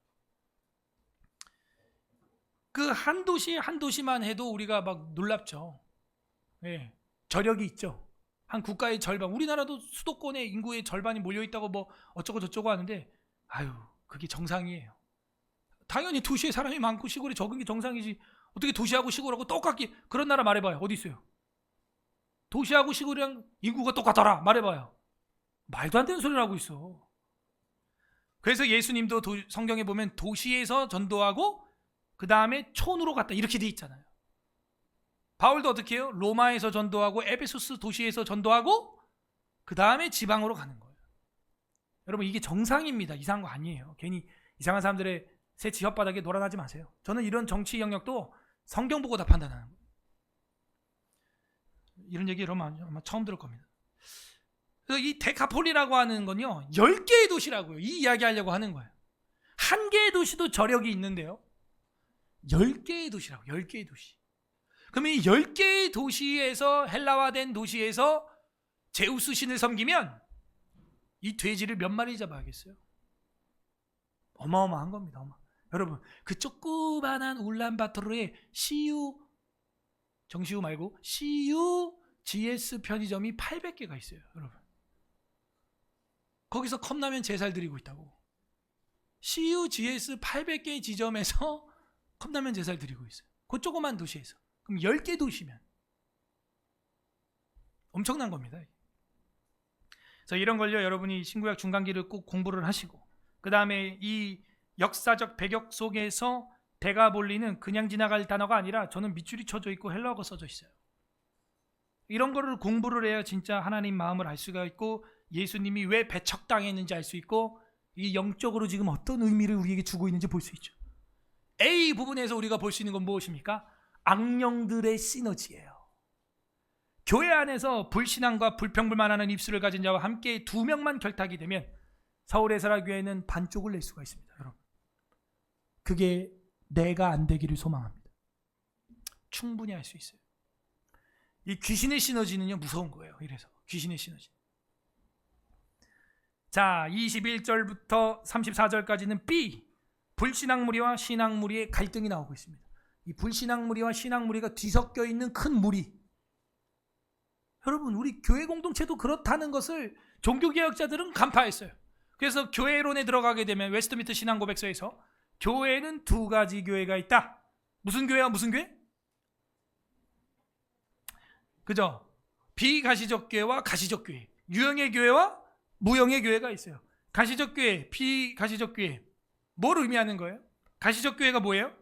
그 한 도시 한 도시만 해도 우리가 막 놀랍죠. 예, 저력이 있죠. 한 국가의 절반, 우리나라도 수도권의 인구의 절반이 몰려 있다고 뭐 어쩌고 저쩌고 하는데 아유 그게 정상이에요. 당연히 도시에 사람이 많고 시골에 적은 게 정상이지. 어떻게 도시하고 시골하고 똑같게 그런 나라 말해봐요. 어디 있어요? 도시하고 시골이랑 인구가 똑같더라 말해봐요. 말도 안 되는 소리를 하고 있어. 그래서 예수님도 성경에 보면 도시에서 전도하고 그 다음에 촌으로 갔다 이렇게 돼 있잖아요. 바울도 어떻게 해요? 로마에서 전도하고 에베소스 도시에서 전도하고 그 다음에 지방으로 가는 거예요. 여러분 이게 정상입니다. 이상한 거 아니에요. 괜히 이상한 사람들의 새치 혓바닥에 놀아나지 마세요. 저는 이런 정치 영역도 성경 보고 다 판단하는 거예요. 이런 얘기 여러분 아마 처음 들을 겁니다. 그래서 이 데카폴리라고 하는 건요 10개의 도시라고요. 이 이야기 하려고 하는 거예요. 한 개의 도시도 저력이 있는데요 10개의 도시라고. 10개의 도시. 그러면 이 10개의 도시에서 헬라화된 도시에서 제우스 신을 섬기면 이 돼지를 몇 마리 잡아야겠어요? 어마어마한 겁니다. 여러분 그 조그만한 울란바토르의 정시우 말고 CU-GS 편의점이 800개가 있어요. 여러분 거기서 컵라면 제살 드리고 있다고. CU-GS 800개의 지점에서 컵라면 제살 드리고 있어요. 그 조그만 도시에서. 그럼 10개 도시면 엄청난 겁니다. 그래서 이런 걸요 여러분이 신구약 중간기를 꼭 공부를 하시고 그 다음에 이 역사적 배경 속에서 데가볼리는 그냥 지나갈 단어가 아니라 저는 밑줄이 쳐져 있고 헬라어가 써져 있어요. 이런 거를 공부를 해야 진짜 하나님 마음을 알 수가 있고 예수님이 왜 배척당했는지 알 수 있고 이 영적으로 지금 어떤 의미를 우리에게 주고 있는지 볼 수 있죠. A 부분에서 우리가 볼 수 있는 건 무엇입니까? 악령들의 시너지예요. 교회 안에서 불신앙과 불평불만하는 입술을 가진 자와 함께 2명만 결탁이 되면 서울에서라 교회는 반쪽을 낼 수가 있습니다. 여러분 그게 내가 안 되기를 소망합니다. 충분히 할 수 있어요. 이 귀신의 시너지는요 무서운 거예요. 이래서 귀신의 시너지. 자 21절부터 34절까지는 B 불신앙 무리와 신앙 무리의 갈등이 나오고 있습니다. 이 불신앙 무리와 신앙 무리가 뒤섞여 있는 큰 무리. 여러분 우리 교회 공동체도 그렇다는 것을 종교개혁자들은 간파했어요. 그래서 교회론에 들어가게 되면 웨스트민스터 신앙고백서에서 교회는 2가지 교회가 있다. 무슨 교회와 무슨 교회? 그죠? 비가시적 교회와 가시적 교회, 유형의 교회와 무형의 교회가 있어요. 가시적 교회, 비가시적 교회 뭘 의미하는 거예요? 가시적 교회가 뭐예요?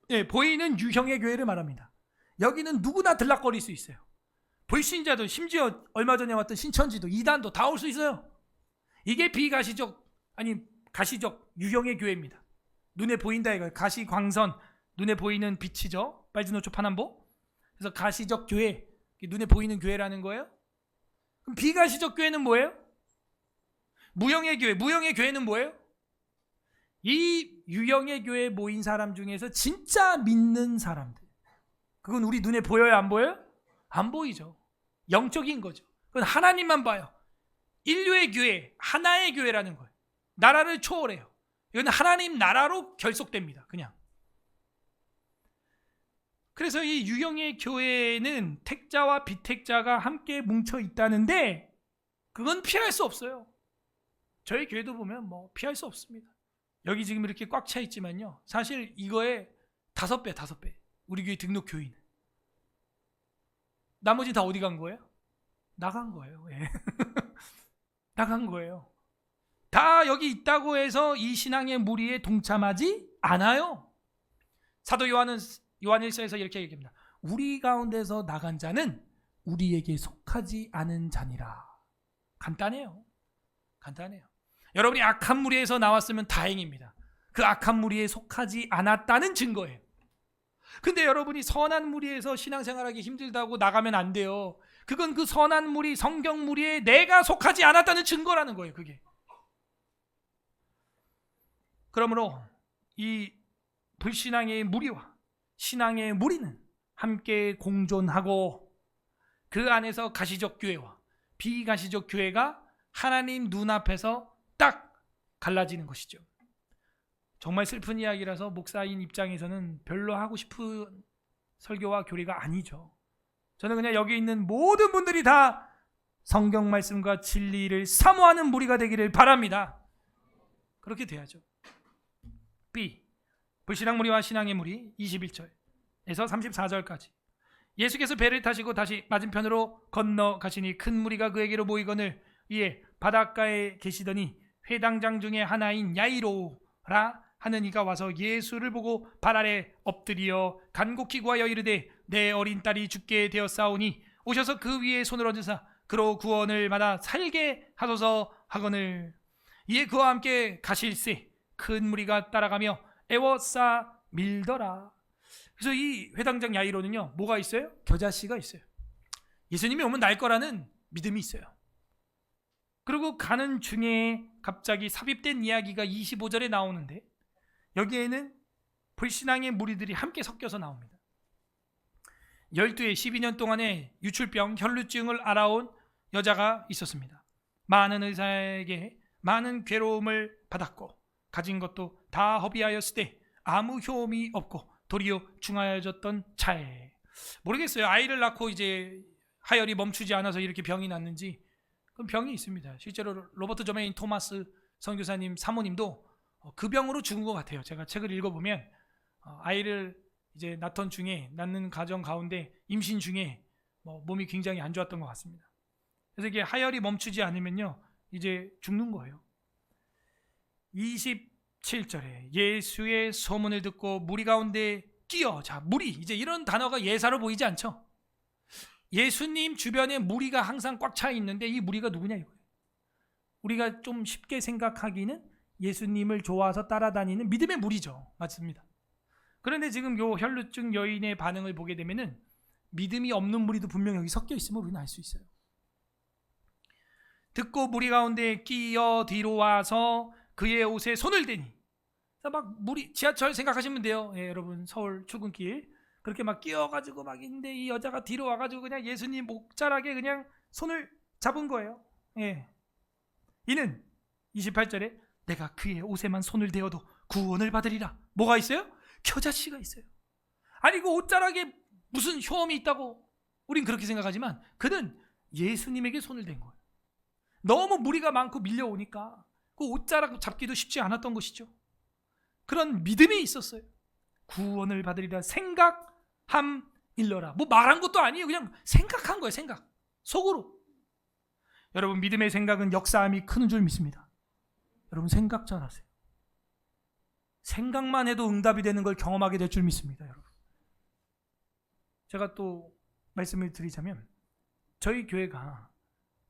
네, 보이는 유형의 교회를 말합니다. 여기는 누구나 들락거릴 수 있어요. 불신자도 심지어 얼마 전에 왔던 신천지도 이단도 다 올 수 있어요. 이게 비가시적 가시적 유형의 교회입니다. 눈에 보인다 이거예요. 가시광선 눈에 보이는 빛이죠. 빨주노초 파남보. 그래서 가시적 교회 눈에 보이는 교회라는 거예요. 그럼 비가시적 교회는 뭐예요? 무형의 교회. 무형의 교회는 뭐예요? 이 유형의 교회에 모인 사람 중에서 진짜 믿는 사람들. 그건 우리 눈에 보여요? 안 보여요? 안 보이죠. 영적인 거죠. 그건 하나님만 봐요. 인류의 교회, 하나의 교회라는 거예요. 나라를 초월해요. 이건 하나님 나라로 결속됩니다. 그냥. 그래서 이 유형의 교회는 택자와 비택자가 함께 뭉쳐 있다는데 그건 피할 수 없어요. 저희 교회도 보면 뭐 피할 수 없습니다. 여기 지금 이렇게 꽉 차 있지만요. 사실 이거의 5배. 우리 교회 등록 교인. 나머지 다 어디 간 거예요? 나간 거예요. 예. 나간 거예요. 다 여기 있다고 해서 이 신앙의 무리에 동참하지 않아요. 사도 요한 1서에서 이렇게 얘기합니다. 우리 가운데서 나간 자는 우리에게 속하지 않은 자니라. 간단해요. 여러분이 악한 무리에서 나왔으면 다행입니다. 그 악한 무리에 속하지 않았다는 증거예요. 근데 여러분이 선한 무리에서 신앙생활하기 힘들다고 나가면 안 돼요. 그건 그 선한 무리, 성경 무리에 내가 속하지 않았다는 증거라는 거예요. 그게. 그러므로 이 불신앙의 무리와 신앙의 무리는 함께 공존하고 그 안에서 가시적 교회와 비가시적 교회가 하나님 눈앞에서 딱 갈라지는 것이죠. 정말 슬픈 이야기라서 목사인 입장에서는 별로 하고 싶은 설교와 교리가 아니죠. 저는 그냥 여기 있는 모든 분들이 다 성경 말씀과 진리를 사모하는 무리가 되기를 바랍니다. 그렇게 돼야죠. B. 불신앙 무리와 신앙의 무리 21절에서 34절까지. 예수께서 배를 타시고 다시 맞은편으로 건너가시니 큰 무리가 그에게로 모이거늘 이에 바닷가에 계시더니 회당장 중에 하나인 야이로라 하는 이가 와서 예수를 보고 발 아래 엎드리어 간곡히 구하여 이르되 내 어린 딸이 죽게 되었사오니 오셔서 그 위에 손을 얹으사 그로 구원을 받아 살게 하소서 하거늘. 이에 그와 함께 가실새 큰 무리가 따라가며 애워싸 밀더라. 그래서 이 회당장 야이로는요, 뭐가 있어요? 겨자씨가 있어요. 예수님이 오면 날 거라는 믿음이 있어요. 그리고 가는 중에 갑자기 삽입된 이야기가 25절에 나오는데, 여기에는 불신앙의 무리들이 함께 섞여서 나옵니다. 12에 12년 동안의 유출병, 혈루증을 알아온 여자가 있었습니다. 많은 의사에게 많은 괴로움을 받았고 가진 것도 다 허비하였으되 아무 효험이 없고 도리어 중하여졌던 차에, 모르겠어요. 아이를 낳고 이제 하혈이 멈추지 않아서 이렇게 병이 났는지. 그럼 병이 있습니다. 실제로 로버트 저메인 토마스 선교사님 사모님도 그 병으로 죽은 것 같아요. 제가 책을 읽어보면 아이를 이제 낳는 가정 가운데 임신 중에 몸이 굉장히 안 좋았던 것 같습니다. 그래서 이게 하혈이 멈추지 않으면요, 이제 죽는 거예요. 27절에 예수의 소문을 듣고 무리 가운데 끼어. 자, 무리, 이제 이런 단어가 예사로 보이지 않죠? 예수님 주변에 무리가 항상 꽉 차 있는데 이 무리가 누구냐 이거예요. 우리가 좀 쉽게 생각하기는 예수님을 좋아서 따라다니는 믿음의 무리죠. 맞습니다. 그런데 지금 요 혈루증 여인의 반응을 보게 되면은 믿음이 없는 무리도 분명히 여기 섞여 있음을 우리는 알 수 있어요. 듣고 무리 가운데 끼어 뒤로 와서 그의 옷에 손을 대니. 막 무리, 지하철 생각하시면 돼요. 예, 여러분, 서울 출근길 그렇게 막 끼어가지고 막 있는데 이 여자가 뒤로 와가지고 그냥 예수님 목자락에 그냥 손을 잡은 거예요. 예. 이는 28절에 내가 그의 옷에만 손을 대어도 구원을 받으리라. 뭐가 있어요? 겨자씨가 있어요. 아니 그 옷자락에 무슨 효험이 있다고 우린 그렇게 생각하지만 그는 예수님에게 손을 댄 거예요. 너무 무리가 많고 밀려오니까 그 옷자락 잡기도 쉽지 않았던 것이죠. 그런 믿음이 있었어요. 구원을 받으리라 생각함 일러라. 뭐 말한 것도 아니에요. 그냥 생각한 거예요. 생각. 속으로. 여러분, 믿음의 생각은 역사함이 큰 줄 믿습니다. 여러분, 생각 잘하세요. 생각만 해도 응답이 되는 걸 경험하게 될 줄 믿습니다. 여러분, 제가 또 말씀을 드리자면 저희 교회가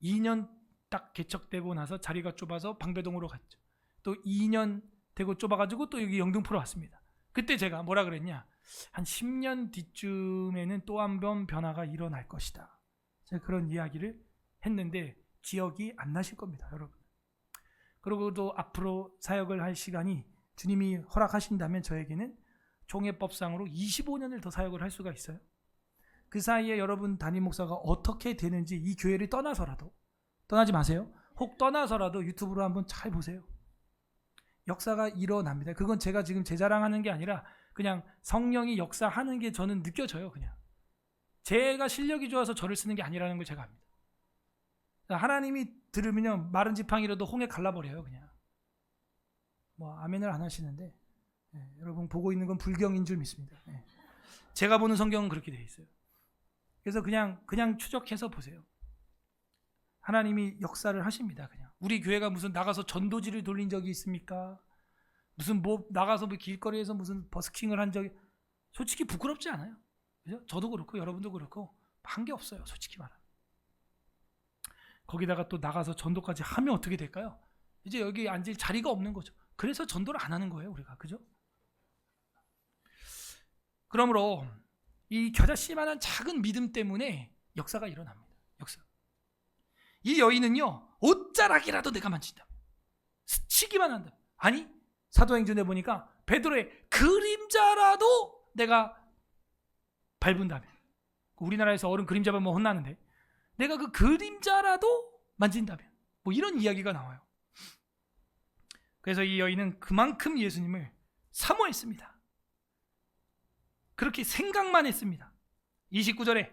2년 딱 개척되고 나서 자리가 좁아서 방배동으로 갔죠. 또 2년 되고 좁아가지고 또 여기 영등포로 왔습니다. 그때 제가 뭐라 그랬냐, 한 10년 뒤쯤에는 또 한 번 변화가 일어날 것이다. 제가 그런 이야기를 했는데 기억이 안 나실 겁니다, 여러분. 그리고도 앞으로 사역을 할 시간이 주님이 허락하신다면 저에게는 종회법상으로 25년을 더 사역을 할 수가 있어요. 그 사이에 여러분 담임 목사가 어떻게 되는지 이 교회를 떠나서라도, 떠나지 마세요. 혹 떠나서라도 유튜브로 한번 잘 보세요. 역사가 일어납니다. 그건 제가 지금 제 자랑하는 게 아니라 그냥 성령이 역사하는 게 저는 느껴져요. 그냥 제가 실력이 좋아서 저를 쓰는 게 아니라는 걸 제가 압니다. 하나님이 들으면요, 마른 지팡이라도 홍에 갈라버려요. 그냥 뭐 아멘을 안 하시는데, 여러분 보고 있는 건 불경인 줄 믿습니다. 제가 보는 성경은 그렇게 되어 있어요. 그래서 그냥 추적해서 보세요. 하나님이 역사를 하십니다. 그냥 우리 교회가 무슨 나가서 전도지를 돌린 적이 있습니까? 무슨 뭐 나가서 뭐 길거리에서 무슨 버스킹을 한 적이, 솔직히 부끄럽지 않아요. 그죠? 저도 그렇고 여러분도 그렇고 한 게 없어요. 솔직히 말하면. 거기다가 또 나가서 전도까지 하면 어떻게 될까요? 이제 여기 앉을 자리가 없는 거죠. 그래서 전도를 안 하는 거예요, 우리가. 그죠? 그러므로 이 겨자씨만한 작은 믿음 때문에 역사가 일어납니다. 역사. 이 여인은요, 옷자락이라도 내가 만진다, 스치기만 한다. 아니, 사도행전에 보니까 베드로의 그림자라도 내가 밟은다면, 우리나라에서 어른 그림자 밟으면 혼나는데 내가 그 그림자라도 만진다면, 뭐 이런 이야기가 나와요. 그래서 이 여인은 그만큼 예수님을 사모했습니다. 그렇게 생각만 했습니다. 29절에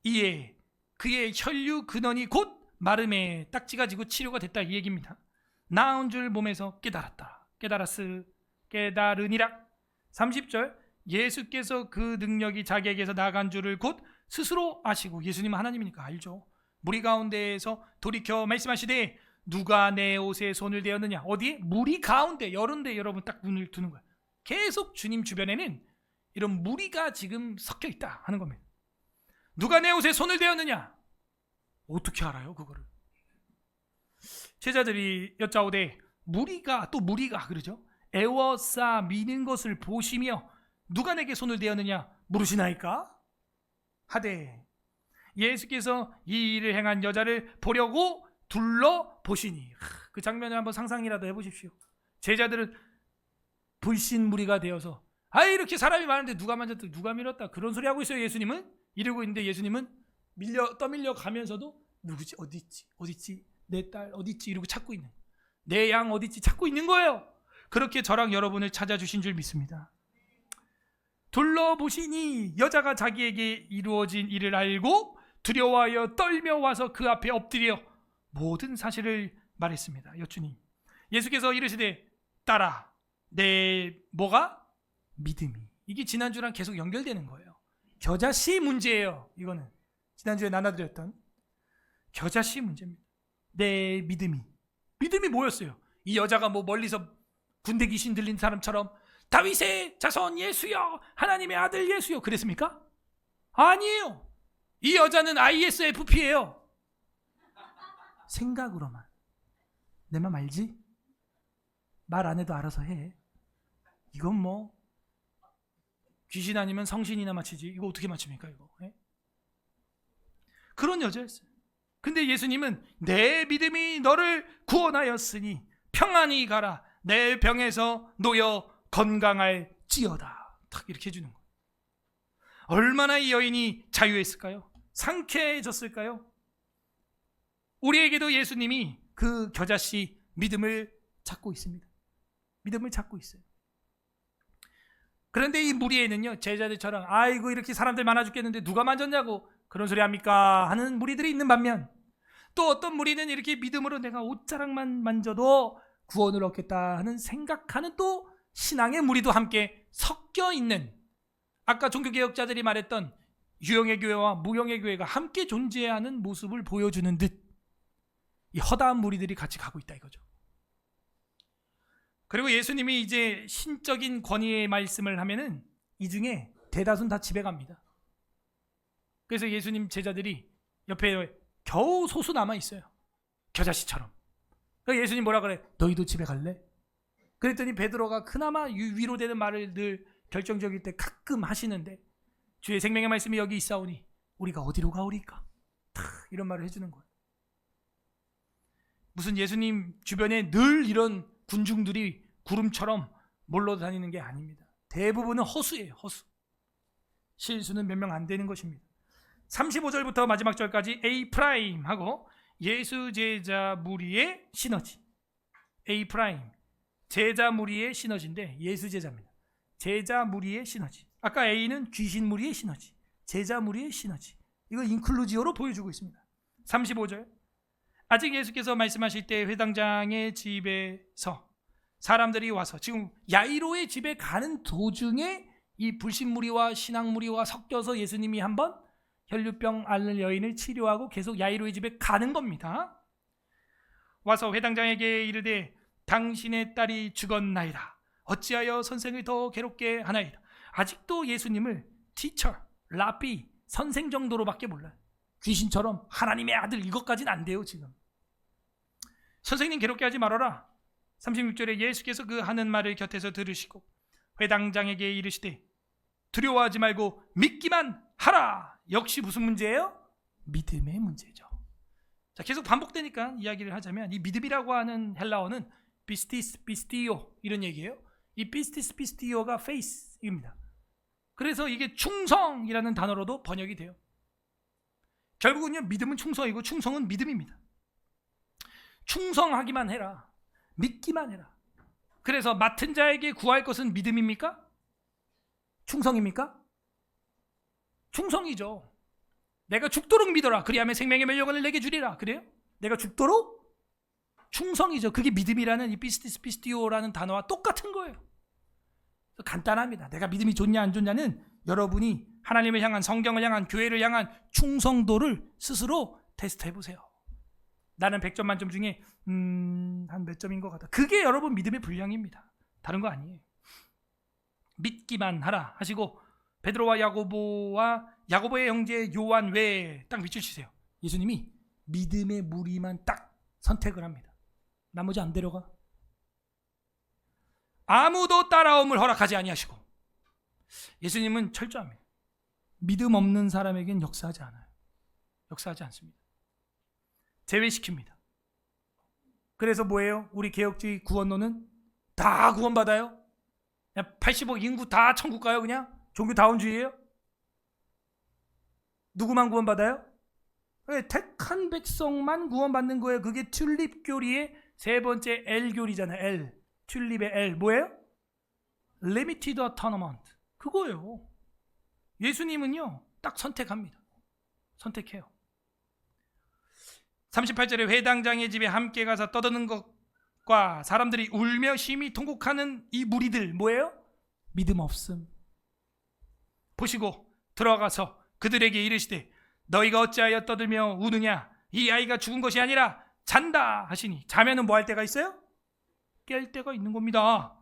이에 그의 혈류 근원이 곧 마름에 딱지가 지고 치료가 됐다, 이 얘기입니다. 나은 줄 몸에서 깨달았다. 깨달으니라. 30절 예수께서 그 능력이 자기에게서 나간 줄을 곧 스스로 아시고, 예수님은 하나님이니까 알죠. 무리 가운데에서 돌이켜 말씀하시되 누가 내 옷에 손을 대었느냐. 어디에? 무리 가운데, 여런데 여러분 딱 눈을 두는 거예요. 계속 주님 주변에는 이런 무리가 지금 섞여 있다 하는 겁니다. 누가 내 옷에 손을 대었느냐. 어떻게 알아요 그거를? 제자들이 여짜오되 무리가 그러죠. 애워싸 미는 것을 보시며 누가 내게 손을 대었느냐 물으시나이까 하되 예수께서 이 일을 행한 여자를 보려고 둘러보시니. 그 장면을 한번 상상이라도 해보십시오. 제자들은 불신 무리가 되어서 이렇게 사람이 많은데 누가 만졌다 누가 밀었다 그런 소리 하고 있어요. 예수님은 이러고 있는데 예수님은 떠밀려 가면서도 누구지? 어디있지? 내 딸 어디있지? 이러고 찾고 있는, 내 양 어디있지? 찾고 있는 거예요. 그렇게 저랑 여러분을 찾아주신 줄 믿습니다. 둘러보시니 여자가 자기에게 이루어진 일을 알고 두려워하여 떨며 와서 그 앞에 엎드려 모든 사실을 말했습니다. 여쭈님, 예수께서 이르시되 딸아 내 뭐가? 믿음이. 이게 지난주랑 계속 연결되는 거예요. 겨자씨 문제예요. 이거는 지난주에 나눠드렸던 겨자씨 문제입니다. 내 믿음이 뭐였어요? 이 여자가 뭐 멀리서 군대 귀신 들린 사람처럼 다윗의 자손 예수여 하나님의 아들 예수여 그랬습니까? 아니에요. 이 여자는 ISFP예요. 생각으로만. 내 맘 알지? 말 안 해도 알아서 해. 이건 뭐 귀신 아니면 성신이나 맞히지. 이거 어떻게 맞춥니까 이거? 예? 그런 여자였어요. 근데 예수님은 내 믿음이 너를 구원하였으니 평안히 가라. 내 병에서 놓여 건강할지어다. 딱 이렇게 해주는 거예요. 얼마나 이 여인이 자유했을까요? 상쾌해졌을까요? 우리에게도 예수님이 그 겨자씨 믿음을 찾고 있습니다. 믿음을 찾고 있어요. 그런데 이 무리에는요, 제자들처럼 아이고 이렇게 사람들 많아 죽겠는데 누가 만졌냐고 그런 소리 합니까? 하는 무리들이 있는 반면 또 어떤 무리는 이렇게 믿음으로 내가 옷자락만 만져도 구원을 얻겠다 하는 생각하는 또 신앙의 무리도 함께 섞여 있는, 아까 종교개혁자들이 말했던 유형의 교회와 무형의 교회가 함께 존재하는 모습을 보여주는 듯 이 허다한 무리들이 같이 가고 있다 이거죠. 그리고 예수님이 이제 신적인 권위의 말씀을 하면은 이 중에 대다수는 다 집에 갑니다. 그래서 예수님 제자들이 옆에 겨우 소수 남아 있어요. 겨자씨처럼. 그러니까 예수님 뭐라 그래? 너희도 집에 갈래? 그랬더니 베드로가 그나마 위로되는 말을 늘 결정적일 때 가끔 하시는데 주의 생명의 말씀이 여기 있사오니 우리가 어디로 가오리까? 이런 말을 해주는 거예요. 무슨 예수님 주변에 늘 이런 군중들이 구름처럼 몰려다니는 게 아닙니다. 대부분은 허수예요. 허수. 실수는 몇 명 안 되는 것입니다. 35절부터 마지막 절까지 A 프라임 하고 예수 제자 무리의 시너지. A 프라임 제자 무리의 시너지인데 예수 제자입니다. 제자 무리의 시너지. 아까 A는 귀신 무리의 시너지, 제자 무리의 시너지. 이거 인클루지오로 보여주고 있습니다. 35절. 아직 예수께서 말씀하실 때 회당장의 집에서 사람들이 와서, 지금 야이로의 집에 가는 도중에 이 불신 무리와 신앙 무리와 섞여서 예수님이 한번 혈류병 앓는 여인을 치료하고 계속 야이로의 집에 가는 겁니다. 와서 회당장에게 이르되 당신의 딸이 죽었나이다. 어찌하여 선생을 더 괴롭게 하나이다. 아직도 예수님을 티처, 라비, 선생 정도로밖에 몰라요. 귀신처럼 하나님의 아들 이것까지는 안 돼요. 지금 선생님 괴롭게 하지 말아라. 36절에 예수께서 그 하는 말을 곁에서 들으시고 회당장에게 이르시되 두려워하지 말고 믿기만 하라. 역시 무슨 문제예요? 믿음의 문제죠. 자, 계속 반복되니까 이야기를 하자면 이 믿음이라고 하는 헬라어는 비스티스 비스티오 이런 얘기예요. 이 비스티스 비스티오가 faith입니다. 그래서 이게 충성이라는 단어로도 번역이 돼요. 결국은요, 믿음은 충성이고 충성은 믿음입니다. 충성하기만 해라. 믿기만 해라. 그래서 맡은 자에게 구할 것은 믿음입니까? 충성입니까? 충성이죠. 내가 죽도록 믿어라. 그리하면 생명의 멸류관을 내게 주리라. 그래요? 내가 죽도록? 충성이죠. 그게 믿음이라는 이 비스티스 비스티오라는 단어와 똑같은 거예요. 간단합니다. 내가 믿음이 좋냐 안 좋냐는 여러분이 하나님을 향한, 성경을 향한, 교회를 향한 충성도를 스스로 테스트 해보세요. 나는 100점 만점 중에 한 몇 점인 것 같다. 그게 여러분 믿음의 분량입니다. 다른 거 아니에요. 믿기만 하라 하시고 베드로와 야고보의 형제 요한 외에 딱 밑줄 치세요. 예수님이 믿음의 무리만 딱 선택을 합니다. 나머지 안 데려가. 아무도 따라옴을 허락하지 아니하시고 예수님은 철저합니다. 믿음 없는 사람에겐 역사하지 않아요. 역사하지 않습니다. 제외시킵니다. 그래서 뭐예요? 우리 개혁주의 구원론은 다 구원받아요? 그냥 80억 인구 다 천국 가요? 그냥? 종교다원주의예요? 누구만 구원받아요? 택한 백성만 구원받는 거예요. 그게 튤립 교리의 세 번째 L 교리잖아요. L. 튤립의 L. 뭐예요? Limited Atonement. 그거예요. 예수님은요, 딱 선택합니다. 선택해요. 38절에 회당장의 집에 함께 가서 떠드는 것과 사람들이 울며 심히 통곡하는 이 무리들 뭐예요? 믿음 없음. 보시고 들어가서 그들에게 이르시되 너희가 어찌하여 떠들며 우느냐? 이 아이가 죽은 것이 아니라 잔다 하시니 자면은 뭐 할 때가 있어요? 깰 때가 있는 겁니다.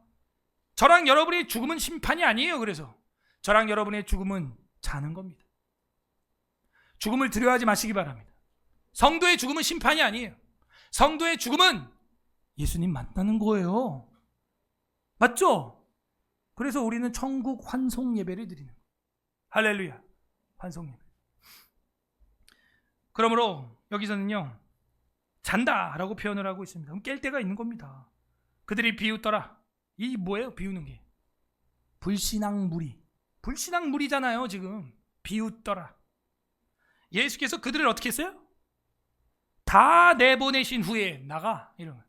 저랑 여러분의 죽음은 심판이 아니에요. 그래서 저랑 여러분의 죽음은 자는 겁니다. 죽음을 두려워하지 마시기 바랍니다. 성도의 죽음은 심판이 아니에요. 성도의 죽음은 예수님 만나는 거예요. 맞죠? 그래서 우리는 천국 환송 예배를 드리는 거예요. 할렐루야. 환송 예배. 그러므로 여기서는요, 잔다라고 표현을 하고 있습니다. 그럼 깰 때가 있는 겁니다. 그들이 비웃더라. 이 뭐예요? 비우는 게 불신앙 무리. 불신앙 무리잖아요. 지금 비웃더라. 예수께서 그들을 어떻게 했어요? 다 내보내신 후에 나가 이러면.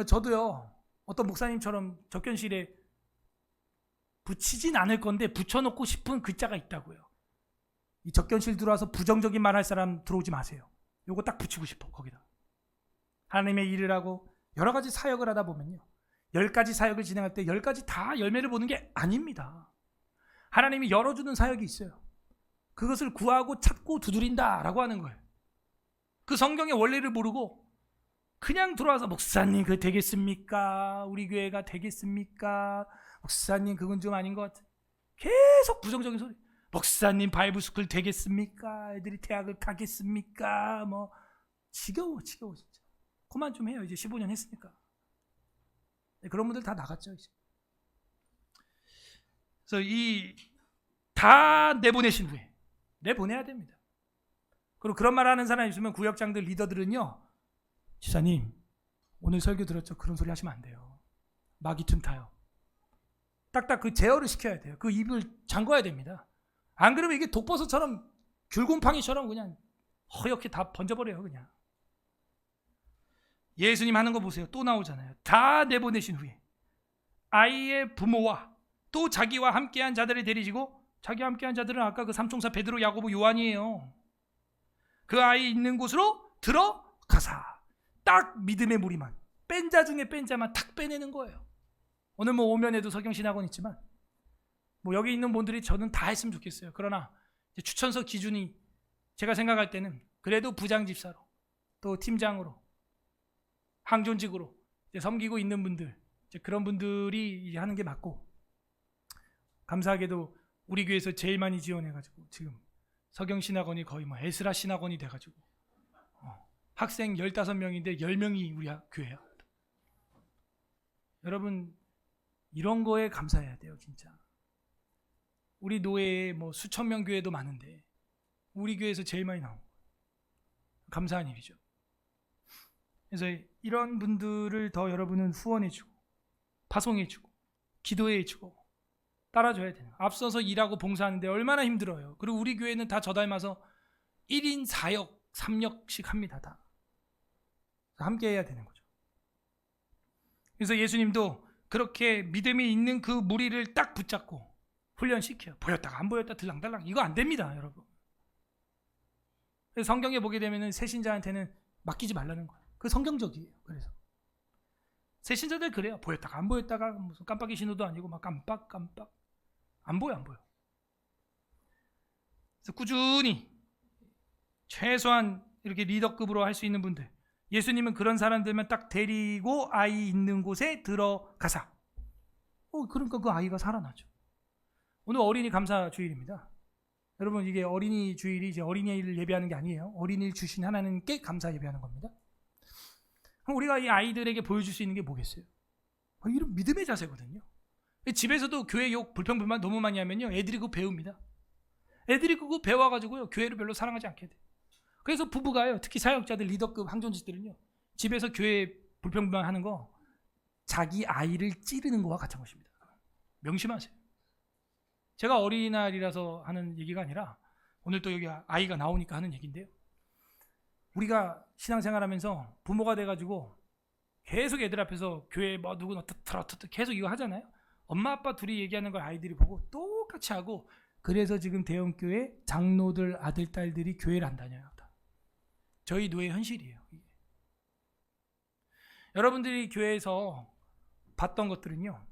저도요, 어떤 목사님처럼 접견실에 붙이진 않을 건데 붙여놓고 싶은 글자가 있다고요. 이 접견실 들어와서 부정적인 말 할 사람 들어오지 마세요. 요거 딱 붙이고 싶어. 거기다 하나님의 일을 하고 여러 가지 사역을 하다 보면요, 10가지 사역을 진행할 때 10가지 다 열매를 보는 게 아닙니다. 하나님이 열어주는 사역이 있어요. 그것을 구하고 찾고 두드린다라고 하는 거예요. 그 성경의 원리를 모르고 그냥 들어와서 목사님 그거 되겠습니까? 우리 교회가 되겠습니까? 목사님 그건 좀 아닌 것 같아. 계속 부정적인 소리. 목사님 바이블스쿨 되겠습니까? 애들이 대학을 가겠습니까? 뭐 지겨워 진짜. 그만 좀 해요. 이제 15년 했으니까. 그런 분들 다 나갔죠 이제. 그래서 이 다 내보내신 후에 내보내야 됩니다. 그리고 그런 말 하는 사람이 있으면 구역장들 리더들은요, 지사님 오늘 설교 들었죠? 그런 소리 하시면 안 돼요. 마귀 틈타요. 딱딱 그 제어를 시켜야 돼요. 그 입을 잠궈야 됩니다. 안 그러면 이게 독버섯처럼 귤곰팡이처럼 그냥 허옇게 다 번져버려요. 그냥. 예수님 하는 거 보세요. 또 나오잖아요. 다 내보내신 후에 아이의 부모와 또 자기와 함께한 자들을 데리시고, 자기와 함께한 자들은 아까 그 삼총사 베드로, 야고보, 요한이에요. 그 아이 있는 곳으로 들어가사 딱 믿음의 무리만, 뺀 자 중에 뺀 자만 탁 빼내는 거예요. 오늘 뭐 오면에도 서경신학원 있지만 뭐 여기 있는 분들이 저는 다 했으면 좋겠어요. 그러나 추천서 기준이 제가 생각할 때는 그래도 부장 집사로 또 팀장으로 항존직으로 섬기고 있는 분들, 그런 분들이 하는 게 맞고, 감사하게도 우리 교회에서 제일 많이 지원해가지고 지금 서경신학원이 거의 뭐 에스라 신학원이 돼가지고 학생 15명인데 10명이 우리 교회야. 여러분 이런 거에 감사해야 돼요. 진짜 우리 노예에 뭐 수천 명 교회도 많은데 우리 교회에서 제일 많이 나온 거예요. 감사한 일이죠. 그래서 이런 분들을 더 여러분은 후원해주고 파송해주고 기도해주고 따라줘야 돼요. 앞서서 일하고 봉사하는데 얼마나 힘들어요. 그리고 우리 교회는 다 저 닮아서 1인 4역 3역씩 합니다. 다 함께 해야 되는 거죠. 그래서 예수님도 그렇게 믿음이 있는 그 무리를 딱 붙잡고 훈련시켜요. 보였다가 안 보였다 들랑달랑. 이거 안 됩니다, 여러분. 그래서 성경에 보게 되면 새신자한테는 맡기지 말라는 거예요. 그 성경적이에요. 그래서 새신자들 그래요. 보였다가 안 보였다가 무슨 깜빡이 신호도 아니고 막 깜빡 안 보여. 그래서 꾸준히 최소한 이렇게 리더급으로 할 수 있는 분들, 예수님은 그런 사람들만 딱 데리고 아이 있는 곳에 들어가사 그러니까 그 아이가 살아나죠. 오늘 어린이 감사 주일입니다. 여러분, 이게 어린이 주일이 이제 어린이를 예배하는 게 아니에요. 어린이를 주신 하나님께 감사 예배하는 겁니다. 그럼 우리가 이 아이들에게 보여줄 수 있는 게 뭐겠어요? 이런 믿음의 자세거든요. 집에서도 교회 욕 불평불만 너무 많이 하면요, 애들이 그거 배웁니다. 애들이 그거 배워가지고요, 교회를 별로 사랑하지 않게 돼. 그래서 부부가요, 특히 사역자들, 리더급 항존지들은요, 집에서 교회 불평불만 하는 거 자기 아이를 찌르는 거와 같은 것입니다. 명심하세요. 제가 어린이날이라서 하는 얘기가 아니라 오늘 또 여기 아이가 나오니까 하는 얘기인데요, 우리가 신앙생활하면서 부모가 돼가지고 계속 애들 앞에서 교회 뭐 누구는 어떻다 계속 이거 하잖아요. 엄마 아빠 둘이 얘기하는 걸 아이들이 보고 똑같이 하고, 그래서 지금 대형교회 장로들 아들 딸들이 교회를 안 다녀요. 저희 노예 현실이에요. 이게. 여러분들이 교회에서 봤던 것들은요,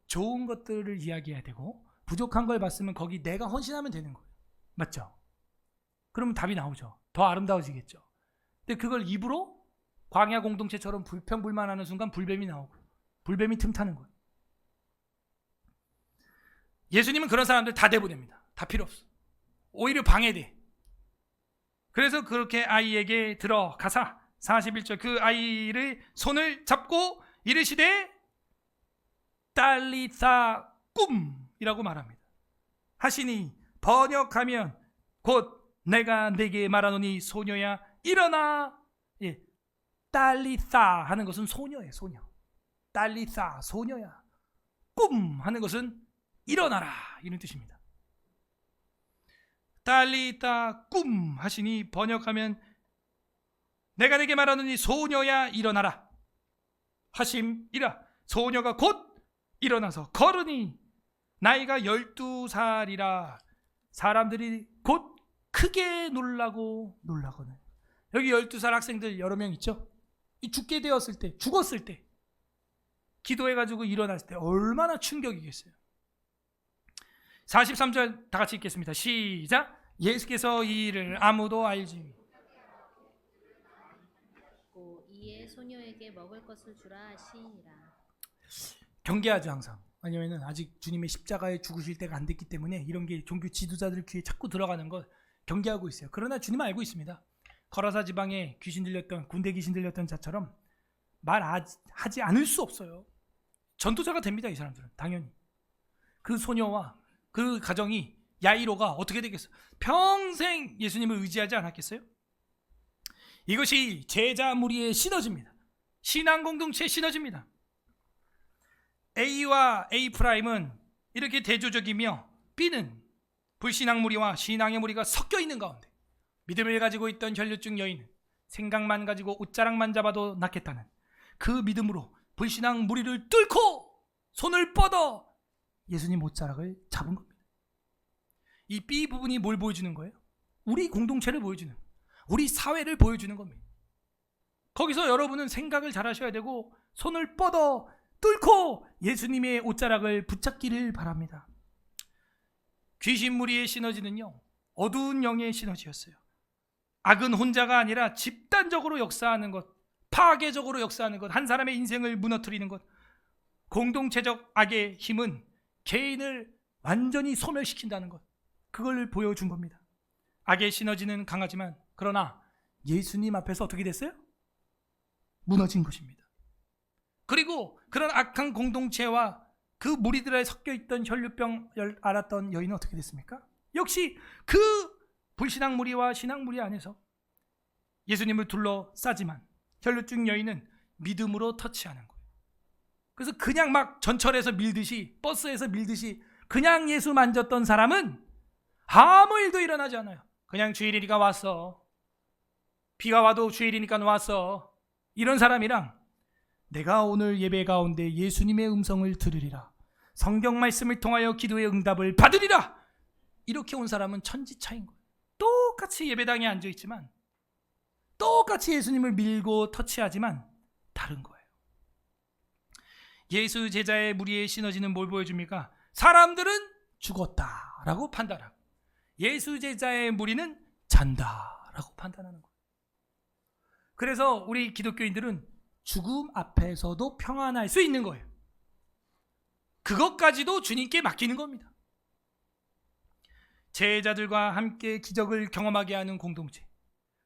좋은 것들을 이야기해야 되고 부족한 걸 봤으면 거기 내가 헌신하면 되는 거예요. 맞죠? 그러면 답이 나오죠. 더 아름다워지겠죠. 근데 그걸 입으로 광야 공동체처럼 불평불만하는 순간 불뱀이 나오고 불뱀이 틈타는 거예요. 예수님은 그런 사람들 다 내보냅니다. 다 필요 없어. 오히려 방해돼. 그래서 그렇게 아이에게 들어가사 41절 그 아이를 손을 잡고 이르시되 딸리타 쿰이라고 말합니다. 하시니 번역하면 곧 내가 내게 말하노니 소녀야 일어나. 예, 딸리타 하는 것은 소녀예요. 소녀. 딸리타 소녀야. 쿰 하는 것은 일어나라 이런 뜻입니다. 딸리타 쿰 하시니 번역하면 내가 내게 말하노니 소녀야 일어나라 하심이라. 소녀가 곧 일어나서 걸으니 나이가 12살이라 사람들이 곧 크게 놀라거늘. 여기 12살 학생들 여러 명 있죠. 이 죽게 되었을 때, 죽었을 때 기도해가지고 일어났을 때 얼마나 충격이겠어요. 43절 다 같이 읽겠습니다. 시작. 예수께서 이 일을 아무도 알지 이에 소녀에게 먹을 것을 주라 하시니라. 경계하죠 항상. 왜냐하면 아직 주님의 십자가에 죽으실 때가 안 됐기 때문에 이런 게 종교 지도자들 귀에 자꾸 들어가는 걸 경계하고 있어요. 그러나 주님은 알고 있습니다. 거라사 지방에 귀신 들렸던, 군대 귀신 들렸던 자처럼 말하지 않을 수 없어요. 전도자가 됩니다. 이 사람들은 당연히. 그 소녀와 그 가정이, 야이로가 어떻게 되겠어요? 평생 예수님을 의지하지 않았겠어요? 이것이 제자 무리에 신어집니다. 신앙 공동체에 신어집니다. A와 A'은 이렇게 대조적이며 B는 불신앙 무리와 신앙의 무리가 섞여 있는 가운데 믿음을 가지고 있던 혈류증 여인은 생각만 가지고 옷자락만 잡아도 낫겠다는 그 믿음으로 불신앙 무리를 뚫고 손을 뻗어 예수님 옷자락을 잡은 겁니다. 이 B 부분이 뭘 보여주는 거예요? 우리 공동체를 보여주는, 우리 사회를 보여주는 겁니다. 거기서 여러분은 생각을 잘 하셔야 되고 손을 뻗어 뚫고 예수님의 옷자락을 붙잡기를 바랍니다. 귀신 무리의 시너지는요, 어두운 영의 시너지였어요. 악은 혼자가 아니라 집단적으로 역사하는 것, 파괴적으로 역사하는 것, 한 사람의 인생을 무너뜨리는 것. 공동체적 악의 힘은 개인을 완전히 소멸시킨다는 것, 그걸 보여준 겁니다. 악의 시너지는 강하지만 그러나 예수님 앞에서 어떻게 됐어요? 무너진 것입니다. 그리고 그런 악한 공동체와 그 무리들에 섞여있던 혈류병을 앓았던 여인은 어떻게 됐습니까? 역시 그 불신앙 무리와 신앙 무리 안에서 예수님을 둘러싸지만 혈류증 여인은 믿음으로 터치하는 거예요. 그래서 그냥 막 전철에서 밀듯이, 버스에서 밀듯이 그냥 예수 만졌던 사람은 아무 일도 일어나지 않아요. 그냥 주일이니까 왔어, 비가 와도 주일이니까 왔어, 이런 사람이랑 내가 오늘 예배 가운데 예수님의 음성을 들으리라, 성경 말씀을 통하여 기도의 응답을 받으리라, 이렇게 온 사람은 천지차이인 거예요. 똑같이 예배당에 앉아있지만, 똑같이 예수님을 밀고 터치하지만 다른 거예요. 예수 제자의 무리의 시너지는 뭘 보여줍니까? 사람들은 죽었다라고 판단하고 예수 제자의 무리는 잔다라고 판단하는 거예요. 그래서 우리 기독교인들은 죽음 앞에서도 평안할 수 있는 거예요. 그것까지도 주님께 맡기는 겁니다. 제자들과 함께 기적을 경험하게 하는 공동체,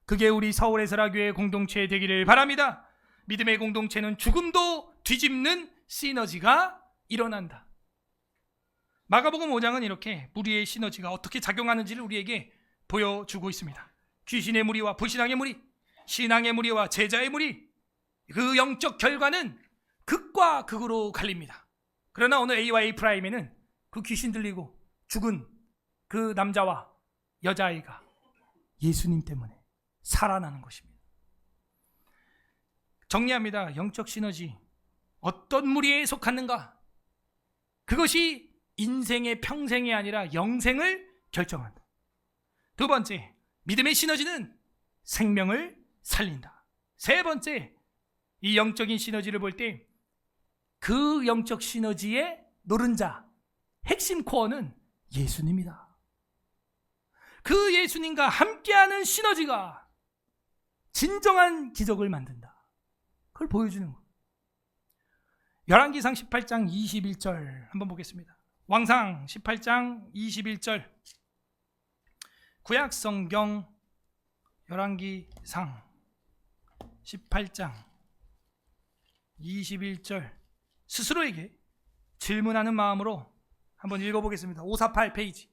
그게 우리 서울 에스라교회 공동체 되기를 바랍니다. 믿음의 공동체는 죽음도 뒤집는 시너지가 일어난다. 마가복음 5장은 이렇게 무리의 시너지가 어떻게 작용하는지를 우리에게 보여주고 있습니다. 귀신의 무리와 불신앙의 무리, 신앙의 무리와 제자의 무리, 그 영적 결과는 극과 극으로 갈립니다. 그러나 오늘 A와 A 프라임에는 그 귀신 들리고 죽은 그 남자와 여자아이가 예수님 때문에 살아나는 것입니다. 정리합니다. 영적 시너지, 어떤 무리에 속하는가? 그것이 인생의 평생이 아니라 영생을 결정한다. 두 번째, 믿음의 시너지는 생명을 살린다. 세 번째, 이 영적인 시너지를 볼 때 그 영적 시너지의 노른자, 핵심 코어는 예수님이다. 그 예수님과 함께하는 시너지가 진정한 기적을 만든다. 그걸 보여주는 거. 열왕기상 18장 21절 한번 보겠습니다. 왕상 18장 21절, 구약성경 열왕기상 18장 21절, 스스로에게 질문하는 마음으로 한번 읽어보겠습니다. 548페이지,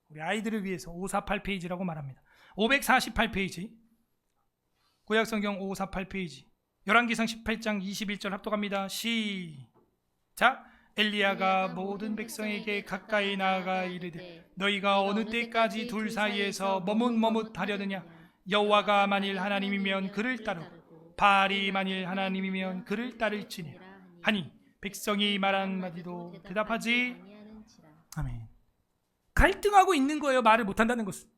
우리 아이들을 위해서 548페이지라고 말합니다. 548페이지, 구약성경 548페이지, 열왕기상 18장 21절 합독합니다. 시작. 엘리야가 모든 백성에게 가까이 나아가 이르되 너희가 어느 때까지 둘 사이에서 머뭇머뭇하려느냐? 여호와가 만일 하나님이면 그를 따르고 바알이 만일 하나님이면 그를 따를지니라 하니 백성이 말 한마디도 대답하지. 아멘. 갈등하고 있는 거예요. 말을 못한다는 것은.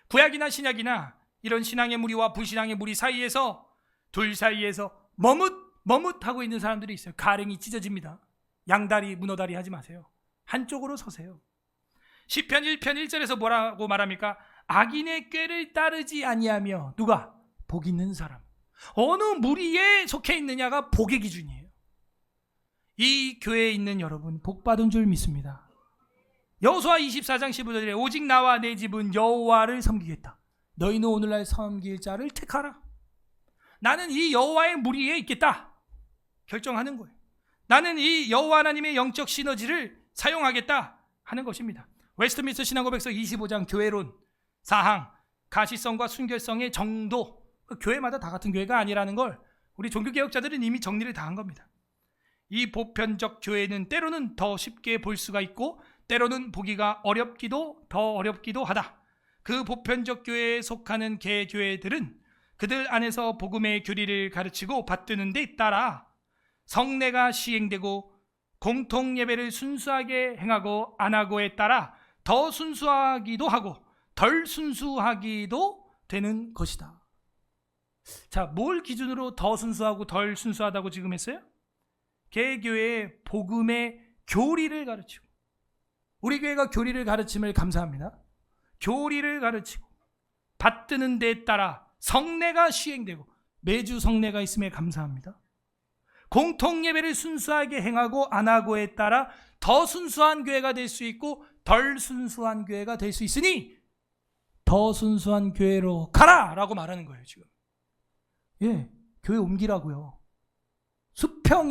구약이나 신약이나 이런 신앙의 무리와 불신앙의 무리 사이에서, 둘 사이에서 머뭇하고 있는 사람들이 있어요. 가랭이 찢어집니다. 양다리 문어다리 하지 마세요. 한쪽으로 서세요. 시편 1편 1절에서 뭐라고 말합니까? 악인의 꾀를 따르지 아니하며, 누가? 복 있는 사람. 어느 무리에 속해 있느냐가 복의 기준이에요. 이 교회에 있는 여러분 복 받은 줄 믿습니다. 여호수아 24장 15절에 오직 나와 내 집은 여호와를 섬기겠다. 너희는 오늘날 섬길 자를 택하라. 나는 이 여호와의 무리에 있겠다 결정하는 거예요. 나는 이 여호와 하나님의 영적 시너지를 사용하겠다 하는 것입니다. 웨스트민스터 신앙고백서 25장 교회론 사항, 가시성과 순결성의 정도, 그 교회마다 다 같은 교회가 아니라는 걸 우리 종교개혁자들은 이미 정리를 다 한 겁니다. 이 보편적 교회는 때로는 더 쉽게 볼 수가 있고 때로는 보기가 어렵기도 하다. 그 보편적 교회에 속하는 개교회들은 그들 안에서 복음의 교리를 가르치고 받드는 데 따라 성례가 시행되고 공통 예배를 순수하게 행하고 안 하고에 따라 더 순수하기도 하고 덜 순수하기도 되는 것이다. 자, 뭘 기준으로 더 순수하고 덜 순수하다고 지금 했어요? 개교회의 복음의 교리를 가르치고, 우리 교회가 교리를 가르침을 감사합니다. 교리를 가르치고 받드는 데에 따라 성례가 시행되고, 매주 성례가 있음에 감사합니다. 공통 예배를 순수하게 행하고 안 하고에 따라 더 순수한 교회가 될 수 있고 덜 순수한 교회가 될 수 있으니 더 순수한 교회로 가라! 라고 말하는 거예요, 지금. 예, 교회 옮기라고요. 수평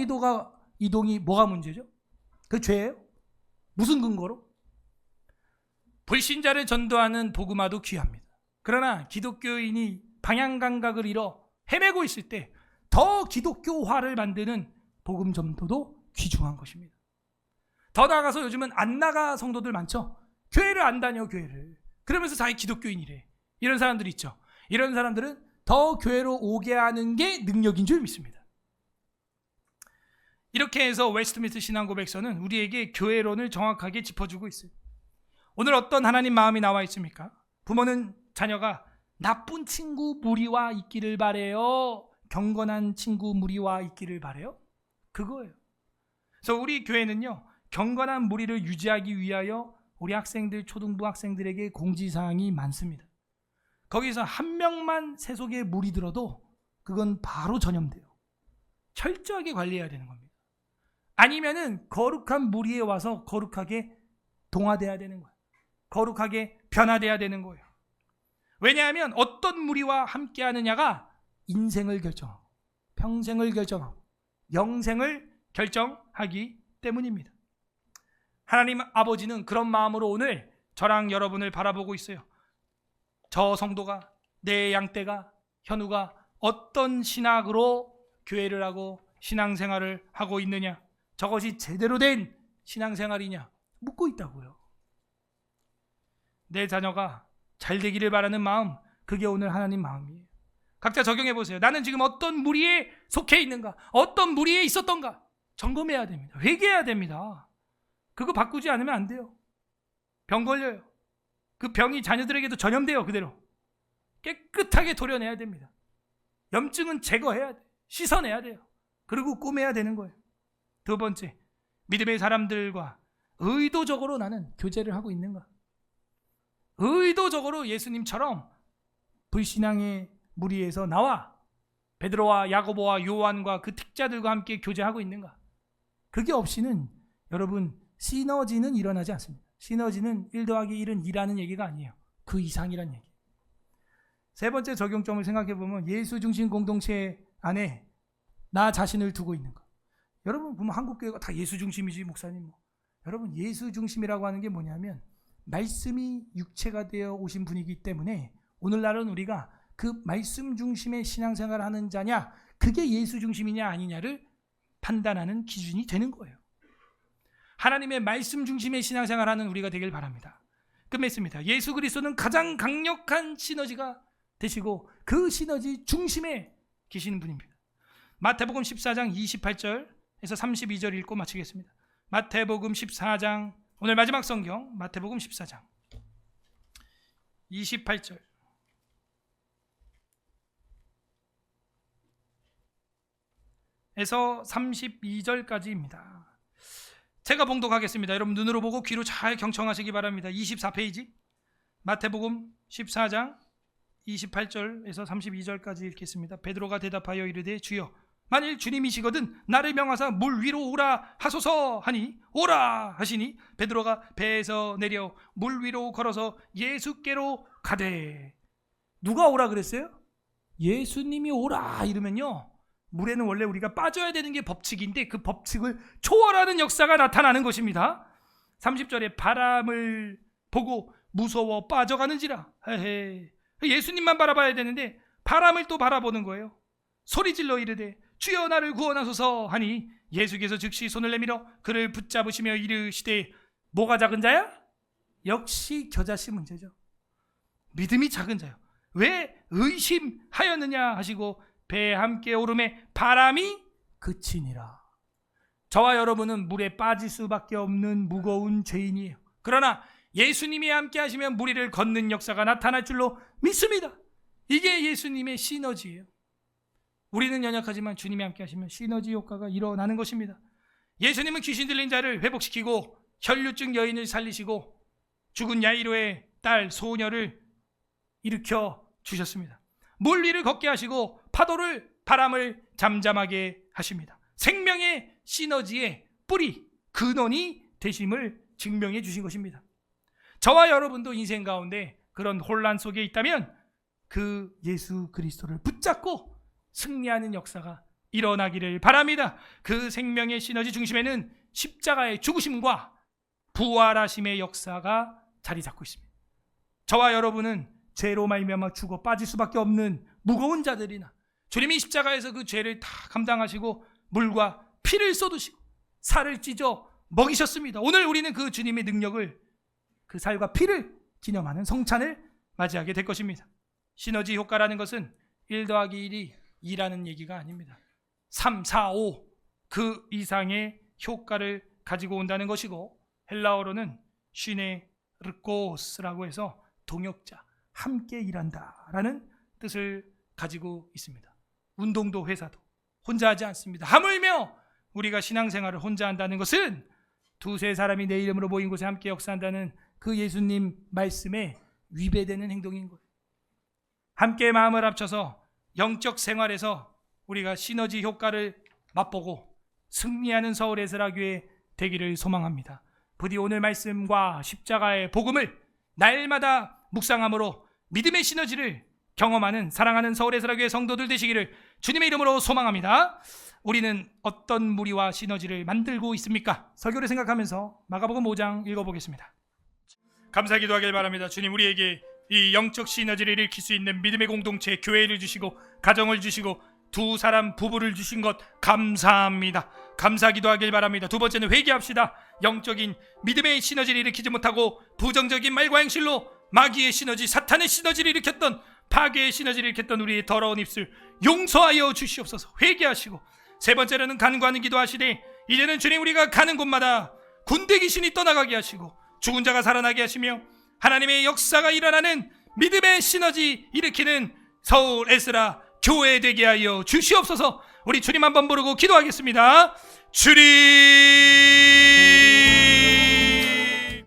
이동이 뭐가 문제죠? 그 죄예요? 무슨 근거로? 불신자를 전도하는 복음화도 귀합니다. 그러나 기독교인이 방향 감각을 잃어 헤매고 있을 때 더 기독교화를 만드는 복음 전도도 귀중한 것입니다. 더 나아가서 요즘은 안 나가 성도들 많죠? 교회를 안 다녀, 교회를. 그러면서 자기 기독교인이래. 이런 사람들이 있죠. 이런 사람들은 더 교회로 오게 하는 게 능력인 줄 믿습니다. 이렇게 해서 웨스트민스터 신앙고백서는 우리에게 교회론을 정확하게 짚어주고 있어요. 오늘 어떤 하나님 마음이 나와 있습니까? 부모는 자녀가 나쁜 친구 무리와 있기를 바래요? 경건한 친구 무리와 있기를 바래요? 그거예요. 그래서 우리 교회는요, 경건한 무리를 유지하기 위하여 우리 학생들, 초등부 학생들에게 공지사항이 많습니다. 거기서 한 명만 세속의 무리 들어도 그건 바로 전염돼요. 철저하게 관리해야 되는 겁니다. 아니면은 거룩한 무리에 와서 거룩하게 동화돼야 되는 거예요. 거룩하게 변화돼야 되는 거예요. 왜냐하면 어떤 무리와 함께 하느냐가 인생을 결정하고 평생을 결정하고 영생을 결정하기 때문입니다. 하나님 아버지는 그런 마음으로 오늘 저랑 여러분을 바라보고 있어요. 저 성도가, 내 양떼가, 현우가 어떤 신학으로 교회를 하고 신앙생활을 하고 있느냐, 저것이 제대로 된 신앙생활이냐 묻고 있다고요. 내 자녀가 잘 되기를 바라는 마음, 그게 오늘 하나님 마음이에요. 각자 적용해 보세요. 나는 지금 어떤 무리에 속해 있는가, 어떤 무리에 있었던가 점검해야 됩니다. 회개해야 됩니다. 그거 바꾸지 않으면 안 돼요. 병 걸려요. 그 병이 자녀들에게도 전염돼요. 그대로 깨끗하게 도려내야 됩니다. 염증은 제거해야 돼. 씻어내야 돼요. 그리고 꾸며야 되는 거예요. 두 번째, 믿음의 사람들과 의도적으로 나는 교제를 하고 있는가? 의도적으로 예수님처럼 불신앙의 무리에서 나와 베드로와 야고보와 요한과 그 특자들과 함께 교제하고 있는가? 그게 없이는 여러분 시너지는 일어나지 않습니다. 시너지는 1 더하기 1은 2라는 얘기가 아니에요. 그 이상이란 얘기. 세 번째 적용점을 생각해 보면 예수 중심 공동체 안에 나 자신을 두고 있는 거. 여러분 보면 한국교회가 다 예수 중심이지 목사님 뭐. 여러분 예수 중심이라고 하는 게 뭐냐면 말씀이 육체가 되어 오신 분이기 때문에 오늘날은 우리가 그 말씀 중심의 신앙생활을 하는 자냐, 그게 예수 중심이냐 아니냐를 판단하는 기준이 되는 거예요. 하나님의 말씀 중심의 신앙생활을 하는 우리가 되길 바랍니다. 끝맺습니다. 예수 그리스도는 가장 강력한 시너지가 되시고 그 시너지 중심에 계시는 분입니다. 마태복음 14장 28절에서 32절 읽고 마치겠습니다. 마태복음 14장, 오늘 마지막 성경 마태복음 14장 28절 에서 32절까지입니다. 제가 봉독하겠습니다. 여러분 눈으로 보고 귀로 잘 경청하시기 바랍니다. 24페이지 마태복음 14장 28절에서 32절까지 읽겠습니다. 베드로가 대답하여 이르되 주여 만일 주님이시거든 나를 명하사 물 위로 오라 하소서 하니 오라 하시니 베드로가 배에서 내려 물 위로 걸어서 예수께로 가되. 누가 오라 그랬어요? 예수님이 오라 이러면요, 물에는 원래 우리가 빠져야 되는 게 법칙인데 그 법칙을 초월하는 역사가 나타나는 것입니다. 30절에 바람을 보고 무서워 빠져가는지라. 예수님만 바라봐야 되는데 바람을 또 바라보는 거예요. 소리질러 이르되 주여 나를 구원하소서 하니 예수께서 즉시 손을 내밀어 그를 붙잡으시며 이르시되 뭐가 작은 자야? 역시 겨자씨 문제죠. 믿음이 작은 자요. 왜 의심하였느냐 하시고 배에 함께 오름에 바람이 그치니라. 저와 여러분은 물에 빠질 수밖에 없는 무거운 죄인이에요. 그러나 예수님이 함께 하시면 물 위를 걷는 역사가 나타날 줄로 믿습니다. 이게 예수님의 시너지예요. 우리는 연약하지만 주님이 함께 하시면 시너지 효과가 일어나는 것입니다. 예수님은 귀신 들린 자를 회복시키고 혈류증 여인을 살리시고 죽은 야이로의 딸 소녀를 일으켜 주셨습니다. 물 위를 걷게 하시고 파도를, 바람을 잠잠하게 하십니다. 생명의 시너지의 뿌리, 근원이 되심을 증명해 주신 것입니다. 저와 여러분도 인생 가운데 그런 혼란 속에 있다면 그 예수 그리스도를 붙잡고 승리하는 역사가 일어나기를 바랍니다. 그 생명의 시너지 중심에는 십자가의 죽으심과 부활하심의 역사가 자리 잡고 있습니다. 저와 여러분은 죄로 말미암아 죽어 빠질 수밖에 없는 무거운 자들이나 주님이 십자가에서 그 죄를 다 감당하시고 물과 피를 쏟으시고 살을 찢어 먹이셨습니다. 오늘 우리는 그 주님의 능력을, 그 살과 피를 기념하는 성찬을 맞이하게 될 것입니다. 시너지 효과라는 것은 1 더하기 1이 2라는 얘기가 아닙니다. 3, 4, 5 그 이상의 효과를 가지고 온다는 것이고, 헬라어로는 시네르코스라고 해서 동역자, 함께 일한다라는 뜻을 가지고 있습니다. 운동도 회사도 혼자 하지 않습니다. 하물며 우리가 신앙생활을 혼자 한다는 것은 두세 사람이 내 이름으로 모인 곳에 함께 역사한다는 그 예수님 말씀에 위배되는 행동인 거예요. 함께 마음을 합쳐서 영적 생활에서 우리가 시너지 효과를 맛보고 승리하는 서울 에스라교회 되기를 소망합니다. 부디 오늘 말씀과 십자가의 복음을 날마다 묵상함으로 믿음의 시너지를 경험하는 사랑하는 서울 에스라교회 성도들 되시기를 주님의 이름으로 소망합니다. 우리는 어떤 무리와 시너지를 만들고 있습니까? 설교를 생각하면서 마가복음 5장 읽어보겠습니다. 감사 기도하길 바랍니다. 주님, 우리에게 이 영적 시너지를 일으킬 수 있는 믿음의 공동체, 교회를 주시고 가정을 주시고 두 사람 부부를 주신 것 감사합니다. 감사 기도하길 바랍니다. 두 번째는 회개합시다. 영적인 믿음의 시너지를 일으키지 못하고 부정적인 말과 행실로 마귀의 시너지, 사탄의 시너지를 일으켰던, 파괴의 시너지를 일으켰던 우리의 더러운 입술 용서하여 주시옵소서. 회개하시고, 세 번째로는 간구하는 기도하시되 이제는 주님, 우리가 가는 곳마다 군대 귀신이 떠나가게 하시고 죽은 자가 살아나게 하시며 하나님의 역사가 일어나는 믿음의 시너지 일으키는 서울 에스라 교회 되게 하여 주시옵소서. 우리 주님 한번 부르고 기도하겠습니다. 주님